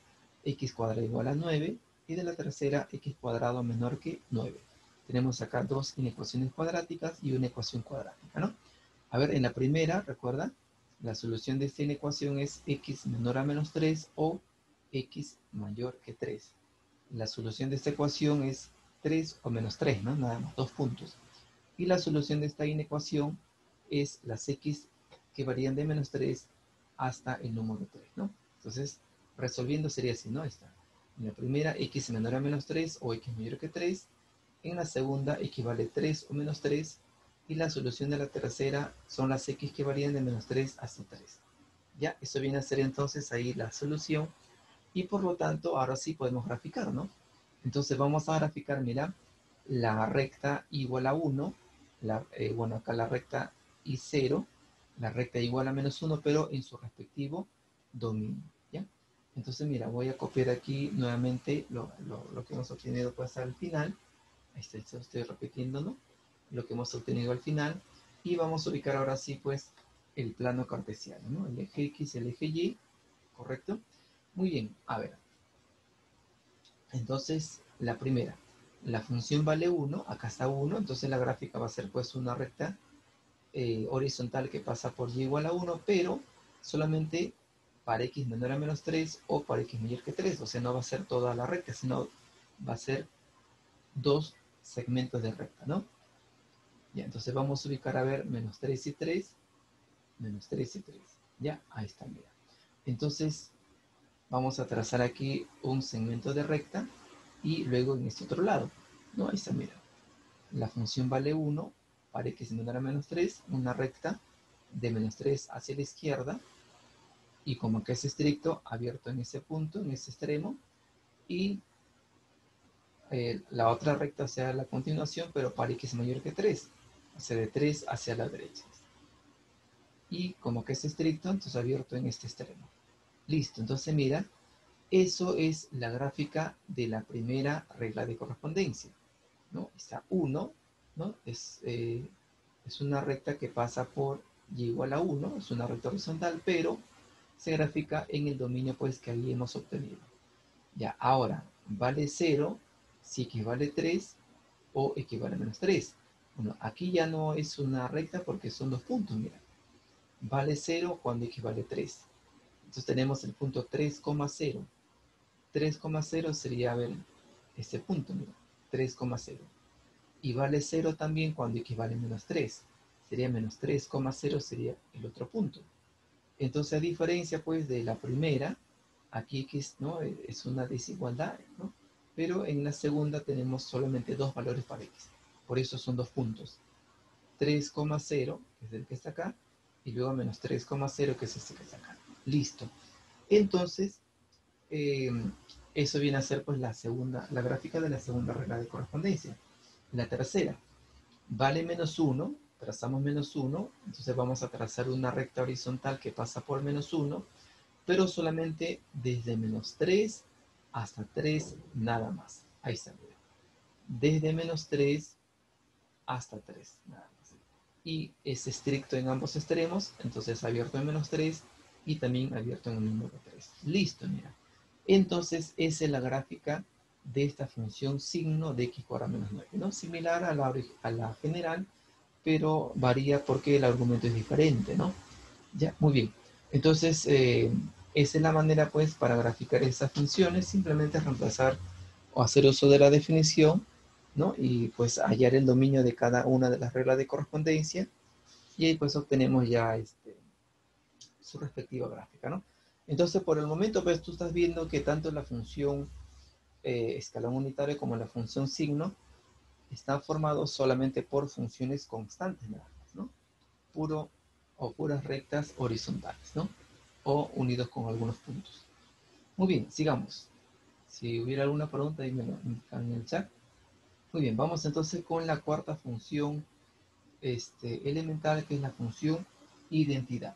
x cuadrado igual a 9, y de la tercera, x cuadrado menor que 9. Tenemos acá dos inecuaciones cuadráticas y una ecuación cuadrática, ¿no? A ver, en la primera, recuerda, la solución de esta inecuación es x menor a menos 3 o x mayor que 3. La solución de esta ecuación es 3 o menos 3, ¿no? Nada más, 2 puntos. Y la solución de esta inecuación es las x que varían de menos 3 hasta el número 3, ¿no? Entonces, resolviendo sería así, ¿no? Está. En la primera, x menor a menos 3 o x mayor que 3. En la segunda, x vale 3 o menos 3. Y la solución de la tercera son las x que varían de menos 3 hasta 3. Ya, eso viene a ser entonces ahí la solución. Y por lo tanto, ahora sí podemos graficar, ¿no? Entonces vamos a graficar, mira, la recta igual a 1, bueno, acá la recta y 0, la recta igual a menos 1, pero en su respectivo dominio, ¿ya? Entonces, mira, voy a copiar aquí nuevamente lo que hemos obtenido pues al final. Ahí estoy repitiendo, ¿no? Lo que hemos obtenido al final. Y vamos a ubicar ahora sí, pues, el plano cartesiano, ¿no? El eje X, el eje Y, ¿correcto? Muy bien, a ver. Entonces, la primera, la función vale 1, acá está 1, entonces la gráfica va a ser pues una recta horizontal que pasa por y igual a 1, pero solamente para x menor a menos 3 o para x mayor que 3, o sea, no va a ser toda la recta, sino va a ser dos segmentos de recta, ¿no? Ya, entonces vamos a ubicar, a ver, menos 3 y 3, menos 3 y 3, ya, ahí está, mira. Entonces, vamos a trazar aquí un segmento de recta y luego en este otro lado, ¿no? Ahí está, mira. La función vale 1 para x menor a menos 3, una recta de menos 3 hacia la izquierda, y como que es estricto, abierto en ese punto, en ese extremo, y la otra recta, o sea, la continuación, pero para x mayor que 3, o sea, de 3 hacia la derecha. Y como que es estricto, entonces abierto en este extremo. Listo, entonces mira, eso es la gráfica de la primera regla de correspondencia, ¿no? Está 1, ¿no? Es una recta que pasa por y igual a 1, es una recta horizontal, pero se grafica en el dominio pues que ahí hemos obtenido. Ya, ahora, vale 0 si equivale 3 o equivale a menos 3. Bueno, aquí ya no es una recta porque son dos puntos, mira. Vale 0 cuando equivale 3. Entonces tenemos el punto 3,0. 3,0 sería, a ver, este punto, mira, 3,0. Y vale 0 también cuando equivale a menos 3. Sería menos 3,0 sería el otro punto. Entonces, a diferencia, pues, de la primera, aquí X, ¿no? Es una desigualdad, ¿no? Pero en la segunda tenemos solamente dos valores para X. Por eso son dos puntos. 3,0, que es el que está acá, y luego menos 3,0, que es este que está acá. Listo. Entonces, eso viene a ser pues la gráfica de la segunda regla de correspondencia. La tercera, vale menos 1, trazamos menos 1, entonces vamos a trazar una recta horizontal que pasa por menos 1, pero solamente desde menos 3 hasta 3 nada más. Ahí está, mira. Desde menos 3 hasta 3 nada más. Y es estricto en ambos extremos, entonces abierto en menos 3 y también abierto en el número 3. Listo, mira. Entonces, esa es la gráfica de esta función signo de x cuadrado menos 9, ¿no? Similar a la general, pero varía porque el argumento es diferente, ¿no? Ya, muy bien. Entonces, esa es la manera, pues, para graficar esas funciones, simplemente reemplazar o hacer uso de la definición, ¿no? Y, pues, hallar el dominio de cada una de las reglas de correspondencia, y ahí, pues, obtenemos ya su respectiva gráfica, ¿no? Entonces, por el momento, pues, tú estás viendo que tanto la función escalón unitario como la función signo están formados solamente por funciones constantes, nada más, ¿no? Puro o puras rectas horizontales, ¿no? O unidos con algunos puntos. Muy bien, sigamos. Si hubiera alguna pregunta, dímelo en el chat. Muy bien, vamos entonces con la cuarta función elemental, que es la función identidad.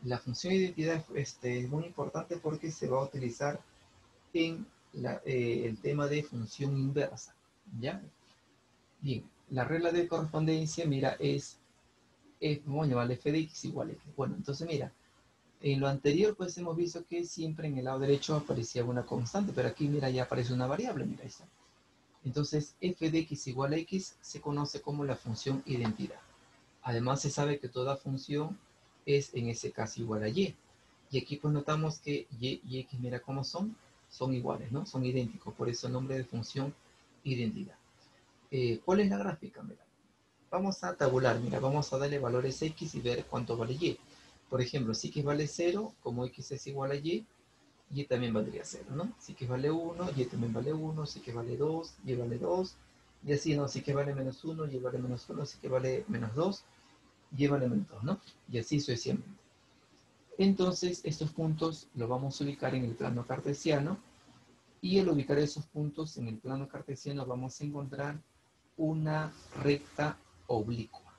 La función identidad es muy importante porque se va a utilizar en el tema de función inversa, ¿ya? Bien, la regla de correspondencia, mira, vamos a llamarle f de x igual a x. Bueno, entonces mira, en lo anterior pues hemos visto que siempre en el lado derecho aparecía una constante, pero aquí mira ya aparece una variable, mira ahí está. Entonces f de x igual a x se conoce como la función identidad. Además se sabe que toda función es en ese caso igual a y. Y aquí pues notamos que y x, mira cómo son iguales, ¿no? Son idénticos, por eso el nombre de función identidad. ¿Cuál es la gráfica? Mira, vamos a tabular, mira, vamos a darle valores x y ver cuánto vale y. Por ejemplo, si x vale 0, como x es igual a y también valdría 0, ¿no? Si x vale 1, y también vale 1, si x vale 2, y vale 2, y así, ¿no? Si x vale menos 1, y vale menos 1, si x vale menos 2, y vale menos 2, ¿no? Y así sucesivamente. Entonces, estos puntos los vamos a ubicar en el plano cartesiano, y al ubicar esos puntos en el plano cartesiano vamos a encontrar una recta oblicua,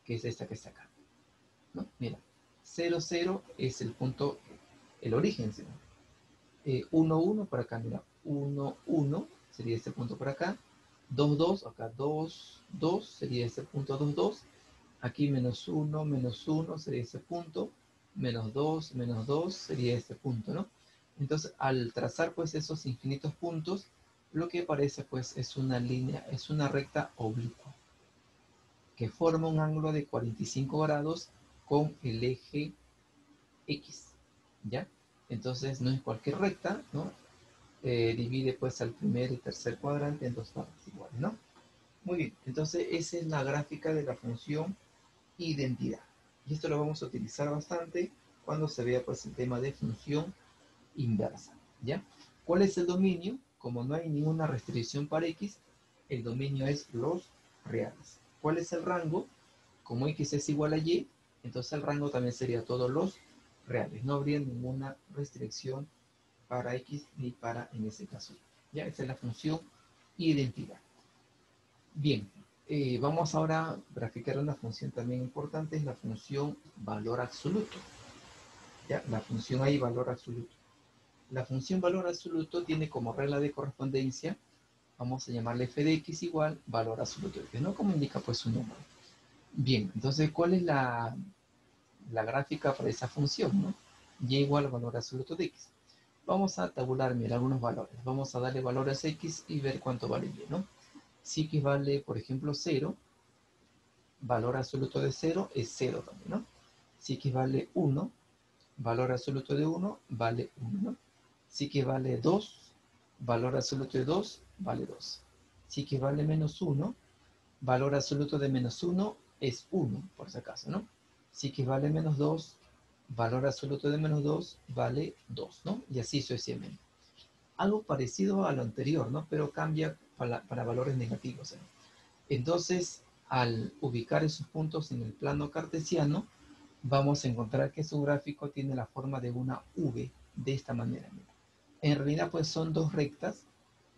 que es esta que está acá, ¿no? Mira, 0, 0 es el punto, el origen, ¿sí? 1, 1 por acá, mira, 1, 1 sería este punto por acá, 2, 2, acá 2, 2 sería este punto 2, 2, aquí menos 1 sería este punto, menos 2 sería este punto, ¿no? Entonces, al trazar pues esos infinitos puntos, lo que aparece pues es una línea, es una recta oblicua, que forma un ángulo de 45 grados con el eje X, ¿ya? Entonces no es cualquier recta, ¿no? Divide pues al primer y tercer cuadrante en dos partes iguales, ¿no? Muy bien, entonces esa es la gráfica de la función identidad. Y esto lo vamos a utilizar bastante cuando se vea pues el tema de función inversa, ¿ya? ¿Cuál es el dominio? Como no hay ninguna restricción para x, el dominio es los reales. ¿Cuál es el rango? Como x es igual a y, entonces el rango también sería todos los reales. No habría ninguna restricción para x ni para, en ese caso, ya. Esa es la función identidad. Bien, vamos ahora a graficar una función también importante, es la función valor absoluto, ya. La función ahí valor absoluto. La función valor absoluto tiene como regla de correspondencia, vamos a llamarle f de x igual valor absoluto, que no como indica pues su número. Bien, entonces, ¿cuál es la gráfica para esa función, ¿no? Y igual al valor absoluto de x. Vamos a tabular, mira, algunos valores. Vamos a darle valores a x y ver cuánto vale y, ¿no? Si x vale, por ejemplo, 0, valor absoluto de 0 es 0 también, ¿no? Si x vale 1, valor absoluto de 1 vale 1, ¿no? Si x vale 2, valor absoluto de 2 vale 2. Si x vale menos 1, valor absoluto de menos 1 es 1, por si acaso, ¿no? Si x vale menos 2, valor absoluto de menos 2 vale 2, ¿no? Y así sucesivamente. Algo parecido a lo anterior, ¿no? Pero cambia para valores negativos, ¿eh? Entonces, al ubicar esos puntos en el plano cartesiano, vamos a encontrar que su gráfico tiene la forma de una V, de esta manera. Mira. En realidad, pues son dos rectas,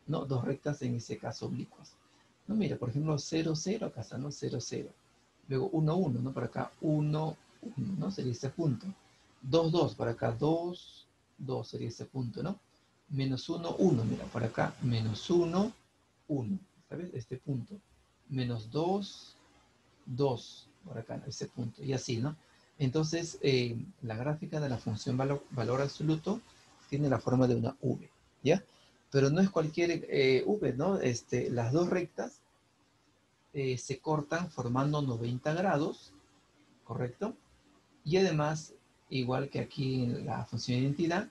¿no? Dos rectas en ese caso oblicuas. No, mira, por ejemplo, 0, 0, acá está, ¿no? 0, 0. Luego 1, 1, ¿no? Por acá 1, 1, ¿no? Sería este punto. 2, 2, por acá 2, 2 sería este punto, ¿no? Menos 1, 1, mira, por acá menos 1, 1, ¿sabes? Este punto. Menos 2, 2, por acá, ¿no? Ese punto, y así, ¿no? Entonces, la gráfica de la función valor absoluto tiene la forma de una V, ¿ya? Pero no es cualquier V, ¿no? Las dos rectas se cortan formando 90 grados, ¿correcto? Y además, igual que aquí en la función de identidad,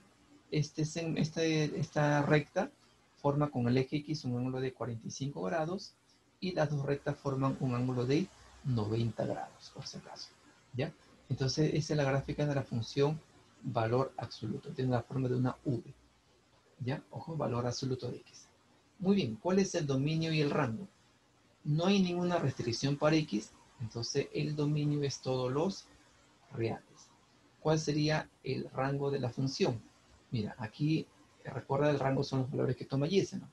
esta recta forma con el eje X un ángulo de 45 grados y las dos rectas forman un ángulo de 90 grados, por si acaso. ¿Ya? Entonces, esa es la gráfica de la función valor absoluto. Tiene la forma de una V. ¿Ya? Ojo, valor absoluto de X. Muy bien, ¿cuál es el dominio y el rango? No hay ninguna restricción para X, entonces el dominio es todos los reales. ¿Cuál sería el rango de la función? Mira, aquí, recuerda, el rango son los valores que toma y, ¿no?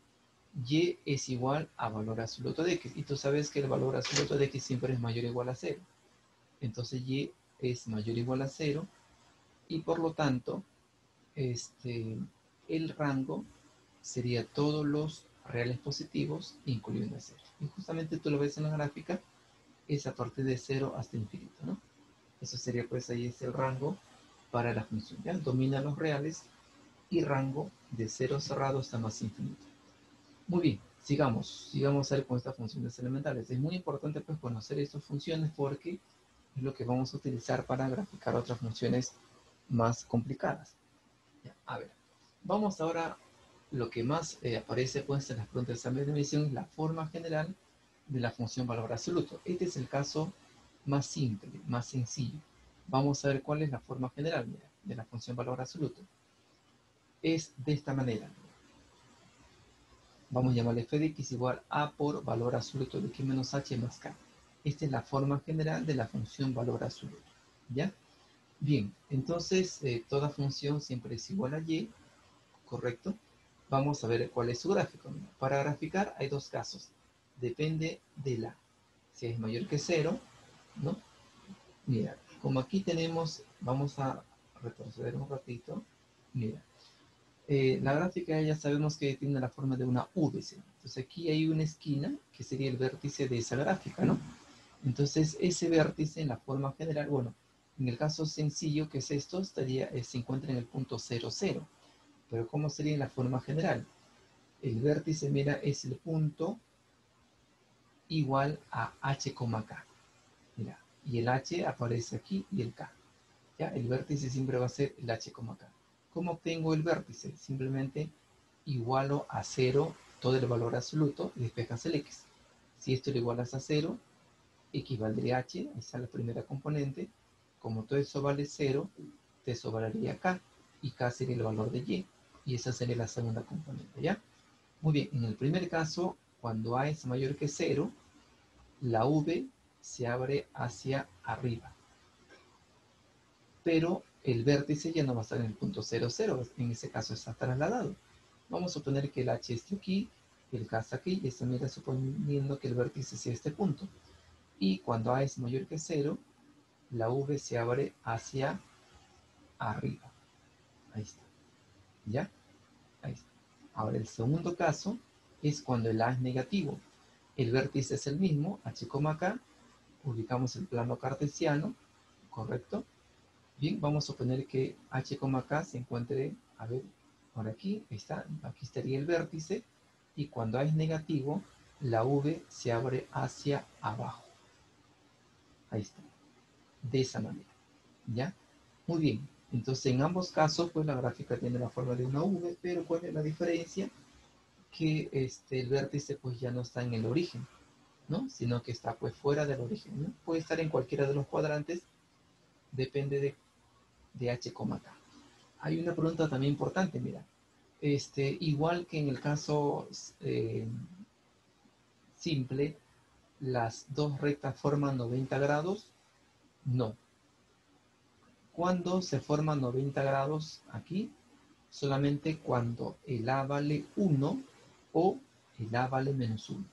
Y es igual a valor absoluto de X. Y tú sabes que el valor absoluto de X siempre es mayor o igual a 0. Entonces Y es mayor o igual a 0. Y por lo tanto, el rango sería todos los reales positivos, incluyendo 0. Y justamente tú lo ves en la gráfica, es a partir de 0 hasta infinito, ¿no? Eso sería, pues, ahí es el rango para la función. ¿Ya? Domina los reales y rango de 0 cerrado hasta más infinito. Muy bien, sigamos a ver con estas funciones elementales. Es muy importante, pues, conocer estas funciones porque es lo que vamos a utilizar para graficar otras funciones más complicadas. Ya, a ver, vamos ahora, lo que más aparece, pues, en las preguntas de examen de admisión es la forma general de la función valor absoluto. Este es el caso más simple, más sencillo. Vamos a ver cuál es la forma general, mira, de la función valor absoluto. Es de esta manera. Vamos a llamarle f de x igual a por valor absoluto de x menos h más k. Esta es la forma general de la función valor absoluto. ¿Ya? Bien, entonces toda función siempre es igual a y, ¿correcto? Vamos a ver cuál es su gráfico. Para graficar hay dos casos. Depende de la. Si es mayor que 0, ¿no? Mira, como aquí tenemos, vamos a retroceder un ratito. Mira, la gráfica ya sabemos que tiene la forma de una V, ¿sí? Entonces aquí hay una esquina que sería el vértice de esa gráfica, ¿no? Entonces ese vértice en la forma general, bueno, en el caso sencillo que es esto, se encuentra en el punto 0, 0. Pero ¿cómo sería en la forma general? El vértice, mira, es el punto igual a h, k. Mira, y el h aparece aquí y el k. ¿Ya? El vértice siempre va a ser el h, k. ¿Cómo obtengo el vértice? Simplemente igualo a 0 todo el valor absoluto y despejas el x. Si esto lo igualas a 0, equivaldría a h, ahí está la primera componente. Como todo eso vale 0, te sobraría k, y k sería el valor de y esa sería la segunda componente, ¿ya? Muy bien, en el primer caso, cuando a es mayor que 0, la v se abre hacia arriba. Pero el vértice ya no va a estar en el punto 0, 0, en ese caso está trasladado. Vamos a suponer que el h esté aquí, el k está aquí, y esta mira suponiendo que el vértice sea este punto. Y cuando a es mayor que 0, la v se abre hacia arriba. Ahí está. ¿Ya? Ahí está. Ahora, el segundo caso es cuando el a es negativo. El vértice es el mismo, h, k. Ubicamos el plano cartesiano, ¿correcto? Bien, vamos a suponer que h, k se encuentre, a ver, por aquí, está, aquí estaría el vértice, y cuando a es negativo, la v se abre hacia abajo. Ahí está, de esa manera, ¿ya? Muy bien, entonces en ambos casos, pues la gráfica tiene la forma de una v, pero ¿cuál es la diferencia? Que el vértice pues ya no está en el origen, ¿no? Sino que está pues fuera del origen, ¿no? Puede estar en cualquiera de los cuadrantes, depende de h, k. Hay una pregunta también importante, mira. Igual que en el caso simple, las dos rectas forman 90 grados, no. ¿Cuándo se forman 90 grados aquí? Solamente cuando el a vale 1 o el a vale menos 1.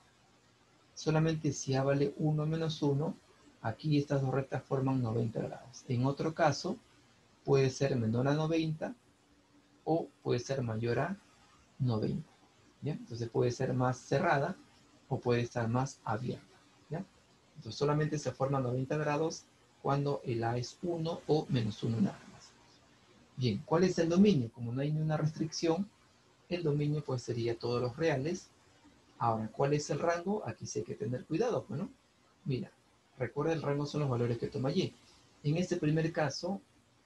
Solamente si a vale 1 o menos 1, aquí estas dos rectas forman 90 grados. En otro caso, puede ser menor a 90 o puede ser mayor a 90. ¿Ya? Entonces puede ser más cerrada o puede estar más abierta. ¿Ya? Entonces solamente se forma 90 grados cuando el a es 1 o menos 1 nada más. Bien, ¿cuál es el dominio? Como no hay ninguna restricción, El dominio pues sería todos los reales. Ahora, ¿cuál es el rango? Aquí sí hay que tener cuidado, pues, ¿no? Mira, recuerda el rango son los valores que toma y. En este primer caso,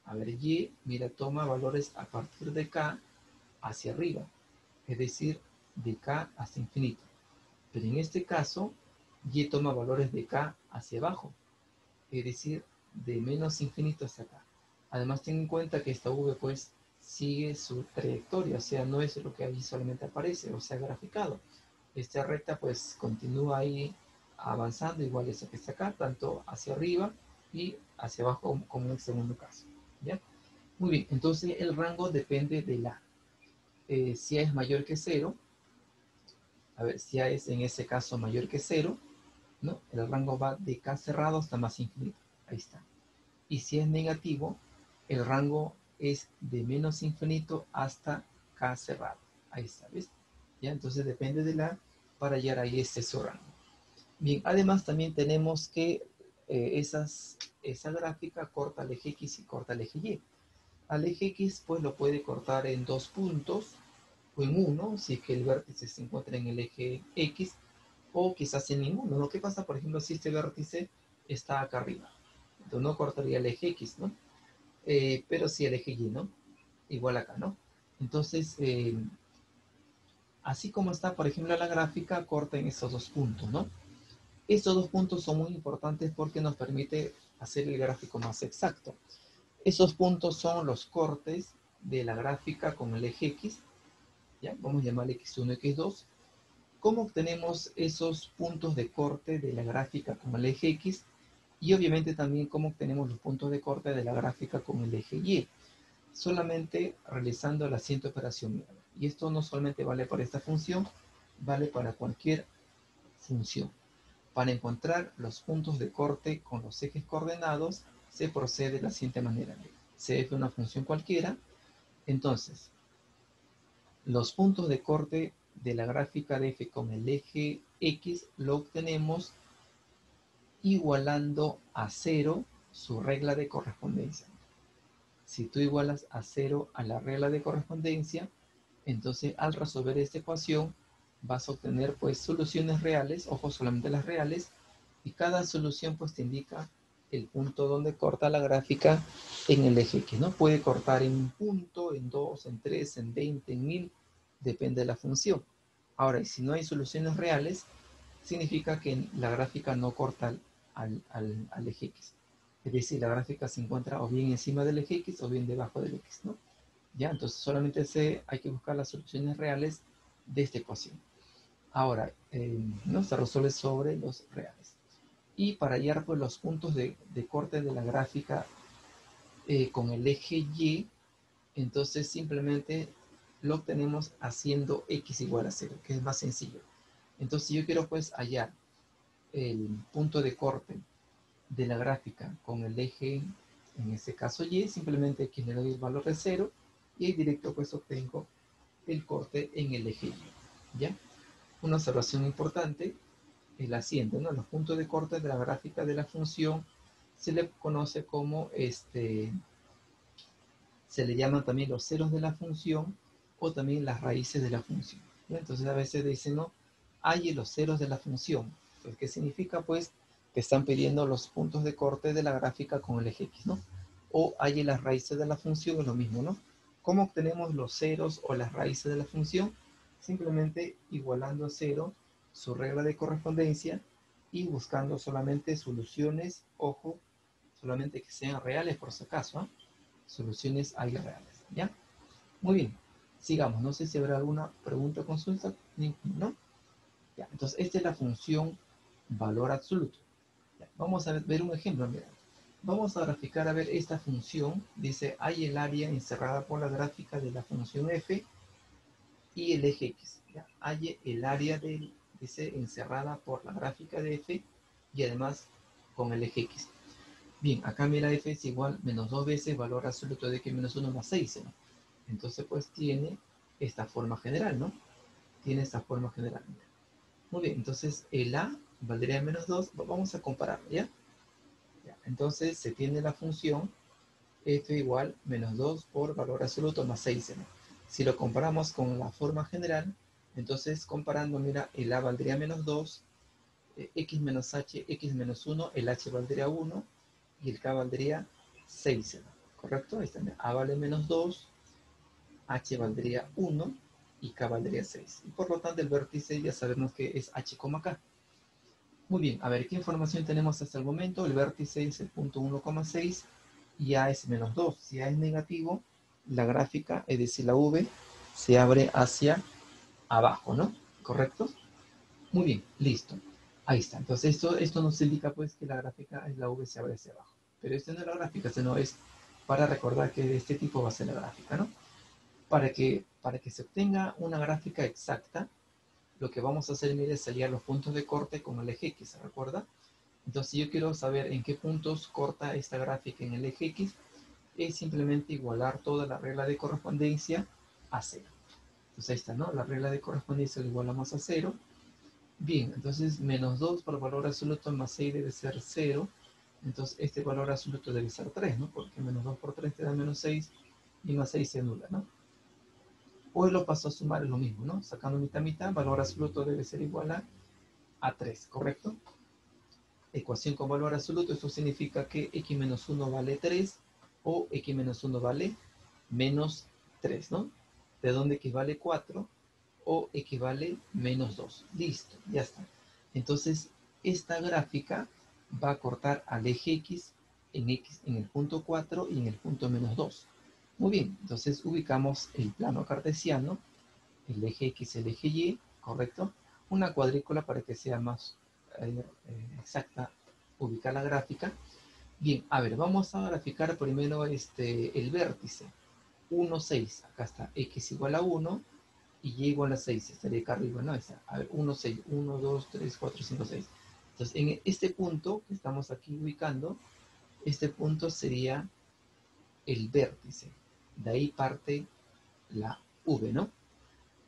a ver, y, mira, toma valores a partir de k hacia arriba, es decir, de k hasta infinito. Pero en este caso, y toma valores de k hacia abajo, es decir, de menos infinito hasta acá. Además, ten en cuenta que esta v pues sigue su trayectoria, o sea, no es lo que ahí solamente aparece, o sea, graficado. Esta recta pues continúa ahí avanzando, igual esa que está acá, tanto hacia arriba y hacia abajo como en el segundo caso. ¿Ya? Muy bien, entonces el rango depende de la. Si A es mayor que 0, a ver, si A es en ese caso mayor que 0, ¿no? El rango va de K cerrado hasta más infinito. Ahí está. Y si es negativo, el rango es de menos infinito hasta K cerrado. Ahí está, ¿ves? ¿Ya? Entonces depende de la para hallar ahí este su rango. Bien, además también tenemos que esa gráfica corta al eje X y corta al eje Y. Al eje X pues lo puede cortar en 2 puntos o en uno, si es que el vértice se encuentra en el eje X, o quizás en ninguno. ¿No? ¿Qué pasa, por ejemplo, si este vértice está acá arriba? Entonces no cortaría el eje X, ¿no? Pero sí el eje Y, ¿no? Igual acá, ¿no? Entonces, así como está, por ejemplo, la gráfica, corta en esos 2 puntos, ¿no? Estos 2 puntos son muy importantes porque nos permite hacer el gráfico más exacto. Esos puntos son los cortes de la gráfica con el eje X, ¿ya? Vamos a llamarle X1 y X2. ¿Cómo obtenemos esos puntos de corte de la gráfica con el eje X? Y obviamente también cómo obtenemos los puntos de corte de la gráfica con el eje Y. Solamente realizando la siguiente operación. Y esto no solamente vale para esta función, vale para cualquier función. Para encontrar los puntos de corte con los ejes coordenados, se procede de la siguiente manera. Se f una función cualquiera. Entonces, los puntos de corte de la gráfica de f con el eje X lo obtenemos igualando a 0 su regla de correspondencia. Si tú igualas a 0 a la regla de correspondencia, entonces al resolver esta ecuación vas a obtener pues soluciones reales, ojo, solamente las reales, y cada solución pues te indica el punto donde corta la gráfica en el eje X, ¿no? Puede cortar en un punto, en 2, en 3, en 20, en 1000, depende de la función. Ahora, si no hay soluciones reales, significa que la gráfica no corta al eje X. Es decir, la gráfica se encuentra o bien encima del eje X o bien debajo del X, ¿no? ¿Ya? Entonces solamente hay que buscar las soluciones reales de esta ecuación. Ahora, ¿no? Se resuelve sobre los reales. Y para hallar pues, los puntos de corte de la gráfica con el eje Y, entonces simplemente lo obtenemos haciendo X igual a 0, que es más sencillo. Entonces si yo quiero pues hallar el punto de corte de la gráfica con el eje, en este caso Y, simplemente aquí le doy el valor de 0 y ahí directo pues obtengo el corte en el eje Y. ¿Ya? Una observación importante es la siguiente, ¿no? Los puntos de corte de la gráfica de la función se le conoce como se le llaman también los ceros de la función o también las raíces de la función. ¿Ya? Entonces a veces dicen, no, hay los ceros de la función. Pues, ¿qué significa? Pues que están pidiendo los puntos de corte de la gráfica con el eje X, ¿no? O hay las raíces de la función, es lo mismo, ¿no? ¿Cómo obtenemos los ceros o las raíces de la función? Simplemente igualando a 0 su regla de correspondencia y buscando solamente soluciones, ojo, solamente que sean reales por si acaso, ¿eh? Soluciones hay reales, ¿ya? Muy bien, sigamos. No sé si habrá alguna pregunta o consulta, ¿no? Ya, entonces esta es la función valor absoluto. Ya, vamos a ver un ejemplo, mira. Vamos a graficar a ver esta función. Dice, hay el área encerrada por la gráfica de la función f y el eje x. ¿Ya? Hay el área dice, encerrada por la gráfica de f y además con el eje x. Bien, acá mira f es igual menos 2 veces valor absoluto de x menos 1 más 6, ¿no? Entonces pues tiene esta forma general, ¿no? Tiene esta forma general. Muy bien, entonces el a valdría menos 2, vamos a compararlo, ¿ya? Ya, entonces se tiene la función f igual menos 2 por valor absoluto más 6, ¿no? Si lo comparamos con la forma general, entonces comparando, mira, el a valdría menos 2, x menos h, x menos 1, el h valdría 1 y el k valdría 6, ¿correcto? Ahí está, a vale menos 2, h valdría 1 y k valdría 6. Y por lo tanto el vértice ya sabemos que es h, k. Muy bien, a ver, ¿qué información tenemos hasta el momento? El vértice es el punto 1,6 y A es menos 2. Si A es negativo, la gráfica, es decir, la V, se abre hacia abajo, ¿no? ¿Correcto? Muy bien, listo. Ahí está. Entonces esto nos indica pues que la gráfica, la V se abre hacia abajo. Pero esta no es la gráfica, sino es para recordar que de este tipo va a ser la gráfica, ¿no? Para que se obtenga una gráfica exacta, lo que vamos a hacer, mire, es hallar los puntos de corte con el eje X, ¿se recuerda? Entonces, si yo quiero saber en qué puntos corta esta gráfica en el eje X, es simplemente igualar toda la regla de correspondencia a 0. Entonces, ahí está, ¿no? La regla de correspondencia lo igualamos a 0. Bien, entonces, menos 2 por valor absoluto más 6 debe ser 0. Entonces, este valor absoluto debe ser 3, ¿no? Porque menos 2 por 3 te da menos 6 y más 6 se anula, ¿no? Hoy lo paso a sumar, es lo mismo, ¿no? Sacando mitad mitad, valor absoluto debe ser igual a 3, ¿correcto? Ecuación con valor absoluto, esto significa que x menos 1 vale 3 o x menos 1 vale menos 3, ¿no? De donde x vale 4 o x vale menos 2. Listo, ya está. Entonces, esta gráfica va a cortar al eje X en el punto 4 y en el punto menos 2. Muy bien, entonces ubicamos el plano cartesiano, el eje X, el eje Y, ¿correcto? Una cuadrícula para que sea más exacta ubicar la gráfica. Bien, a ver, vamos a graficar primero el vértice. 1, 6, acá está, x igual a 1 y y igual a 6, estaría acá arriba, ¿no? Está, a ver, 1, 6, 1, 2, 3, 4, 5, 6. Entonces, en este punto que estamos aquí ubicando, este punto sería el vértice. De ahí parte la V, ¿no?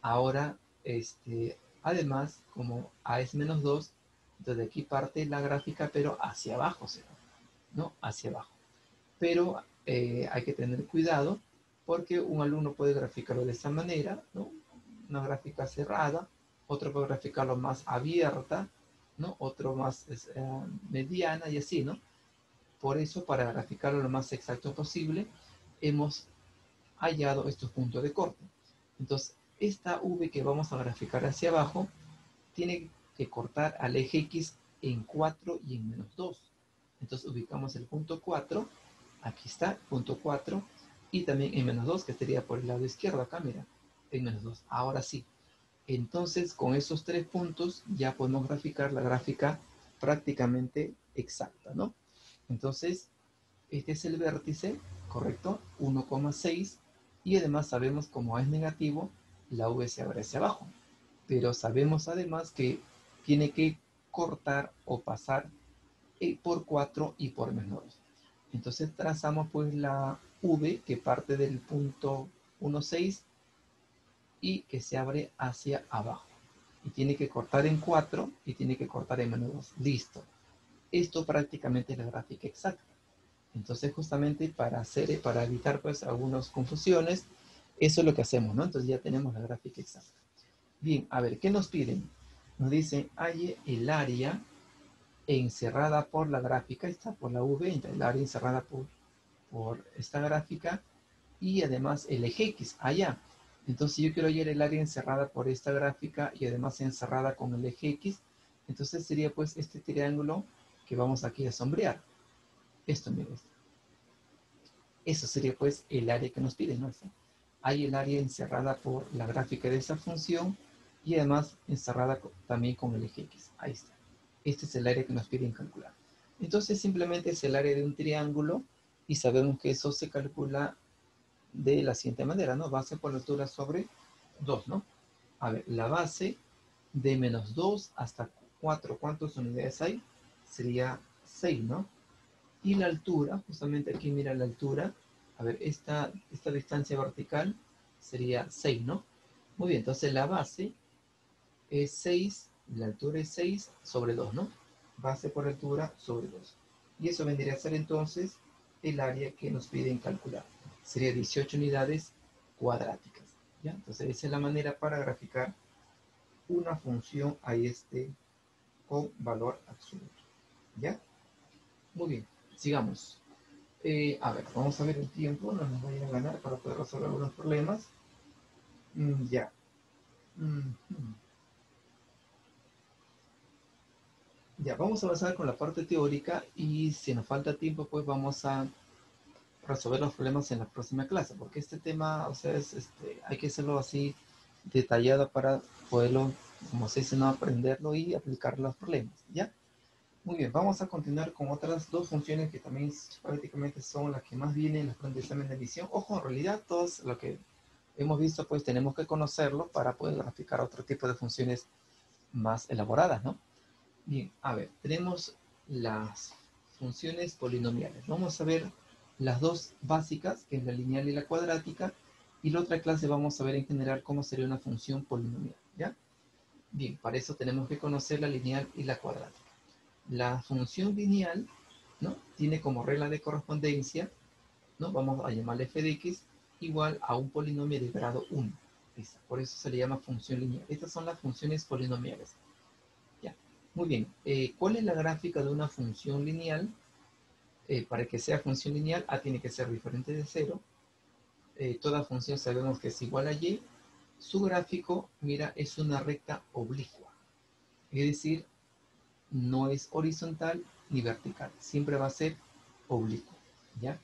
Ahora, además, como A es menos 2, entonces de aquí parte la gráfica, pero hacia abajo, ¿no? Hacia abajo. Pero hay que tener cuidado porque un alumno puede graficarlo de esta manera, ¿no? Una gráfica cerrada, otro puede graficarlo más abierta, ¿no? Otro más mediana y así, ¿no? Por eso, para graficarlo lo más exacto posible, hemos hallado estos puntos de corte. Entonces, esta V que vamos a graficar hacia abajo tiene que cortar al eje X en 4 y en menos 2. Entonces ubicamos el punto 4, aquí está, punto 4, y también en menos 2, que estaría por el lado izquierdo acá, mira, en menos 2. Ahora sí, entonces con esos 3 puntos ya podemos graficar la gráfica prácticamente exacta, ¿no? Entonces, este es el vértice, ¿correcto? 1,6, y además sabemos como A es negativo, la V se abre hacia abajo. Pero sabemos además que tiene que cortar o pasar por 4 y por menos 2. Entonces trazamos pues la V que parte del punto 1,6 y que se abre hacia abajo. Y tiene que cortar en 4 y tiene que cortar en menos 2. Listo. Esto prácticamente es la gráfica exacta. Entonces justamente para evitar pues algunas confusiones, eso es lo que hacemos, ¿no? Entonces ya tenemos la gráfica exacta. Bien, a ver, ¿qué nos piden? Nos dicen, halle el área encerrada por la gráfica, está por la V, el área encerrada por esta gráfica, y además el eje X, allá. Entonces, si yo quiero hallar el área encerrada por esta gráfica y además encerrada con el eje X, entonces sería pues este triángulo que vamos aquí a sombrear. Esto, miren. Eso sería pues el área que nos piden, ¿no? Hay el área encerrada por la gráfica de esa función y además encerrada también con el eje X. Ahí está. Este es el área que nos piden calcular. Entonces simplemente es el área de un triángulo y sabemos que eso se calcula de la siguiente manera, ¿no? Base por altura sobre 2, ¿no? A ver, la base de menos 2 hasta 4, ¿cuántas unidades hay? Sería 6, ¿no? Y la altura, justamente aquí mira la altura, a ver, esta distancia vertical sería 6, ¿no? Muy bien, entonces la base es 6, la altura es 6 sobre 2, ¿no? Base por altura sobre 2. Y eso vendría a ser entonces el área que nos piden calcular. Sería 18 unidades cuadráticas. ¿ya? Entonces esa es la manera para graficar una función a con valor absoluto, ¿ya? Muy bien, sigamos. A ver, vamos a ver el tiempo, no nos vaya a ganar para poder resolver algunos problemas. Ya. Mm, Ya, vamos a avanzar con la parte teórica y si nos falta tiempo, pues vamos a resolver los problemas en la próxima clase, porque este tema, o sea, hay que hacerlo así detallado para poderlo, como se dice, no aprenderlo y aplicar los problemas, ¿ya? Muy bien, vamos a continuar con otras dos funciones que también prácticamente son las que más vienen en los planes de examen de admisión. Ojo, en realidad, todos lo que hemos visto, pues tenemos que conocerlo para poder graficar otro tipo de funciones más elaboradas, ¿no? Bien, a ver, tenemos las funciones polinomiales. Vamos a ver las dos básicas, que es la lineal y la cuadrática, y la otra clase vamos a ver en general cómo sería una función polinomial, ¿ya? Bien, para eso tenemos que conocer la lineal y la cuadrática. La función lineal, ¿no? Tiene como regla de correspondencia, ¿no? Vamos a llamarle f de x igual a un polinomio de grado 1. Por eso se le llama función lineal. Estas son las funciones polinomiales. Ya. Muy bien. ¿Cuál es la gráfica de una función lineal? Para que sea función lineal, a tiene que ser diferente de 0. Toda función sabemos que es igual a y. Su gráfico, mira, es una recta oblicua. Es decir, no es horizontal ni vertical. Siempre va a ser oblicuo. ¿Ya?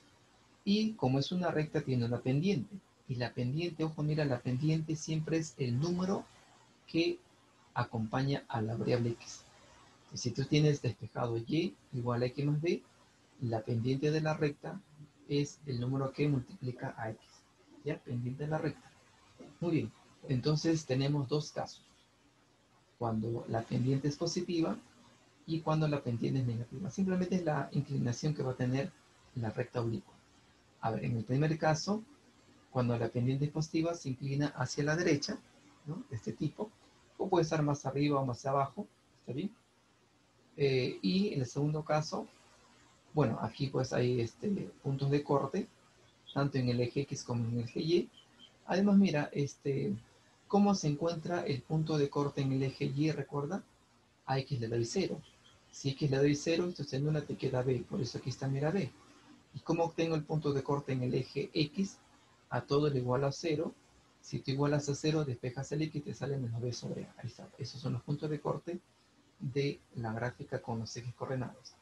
Y como es una recta, tiene una pendiente. Y la pendiente, ojo, mira, la pendiente siempre es el número que acompaña a la variable x. Si tú tienes despejado y igual a x más b, la pendiente de la recta es el número que multiplica a x. ¿Ya? Pendiente de la recta. Muy bien. Entonces tenemos dos casos. Cuando la pendiente es positiva y cuando la pendiente es negativa. Simplemente es la inclinación que va a tener la recta oblicua. A ver, en el primer caso, cuando la pendiente es positiva, se inclina hacia la derecha, ¿no? De este tipo. O puede estar más arriba o más abajo. ¿Está bien? Y en el segundo caso, bueno, aquí pues hay puntos de corte, tanto en el eje X como en el eje Y. Además, mira, ¿cómo se encuentra el punto de corte en el eje Y? Recuerda, a X le doy 0. Si X le doy 0, entonces en una te queda B, por eso aquí está, mira, B. ¿Y cómo obtengo el punto de corte en el eje X? A todo le igual a 0. Si tú igualas a 0, despejas el X y te sale menos B sobre A. Ahí está. Esos son los puntos de corte de la gráfica con los ejes coordenados.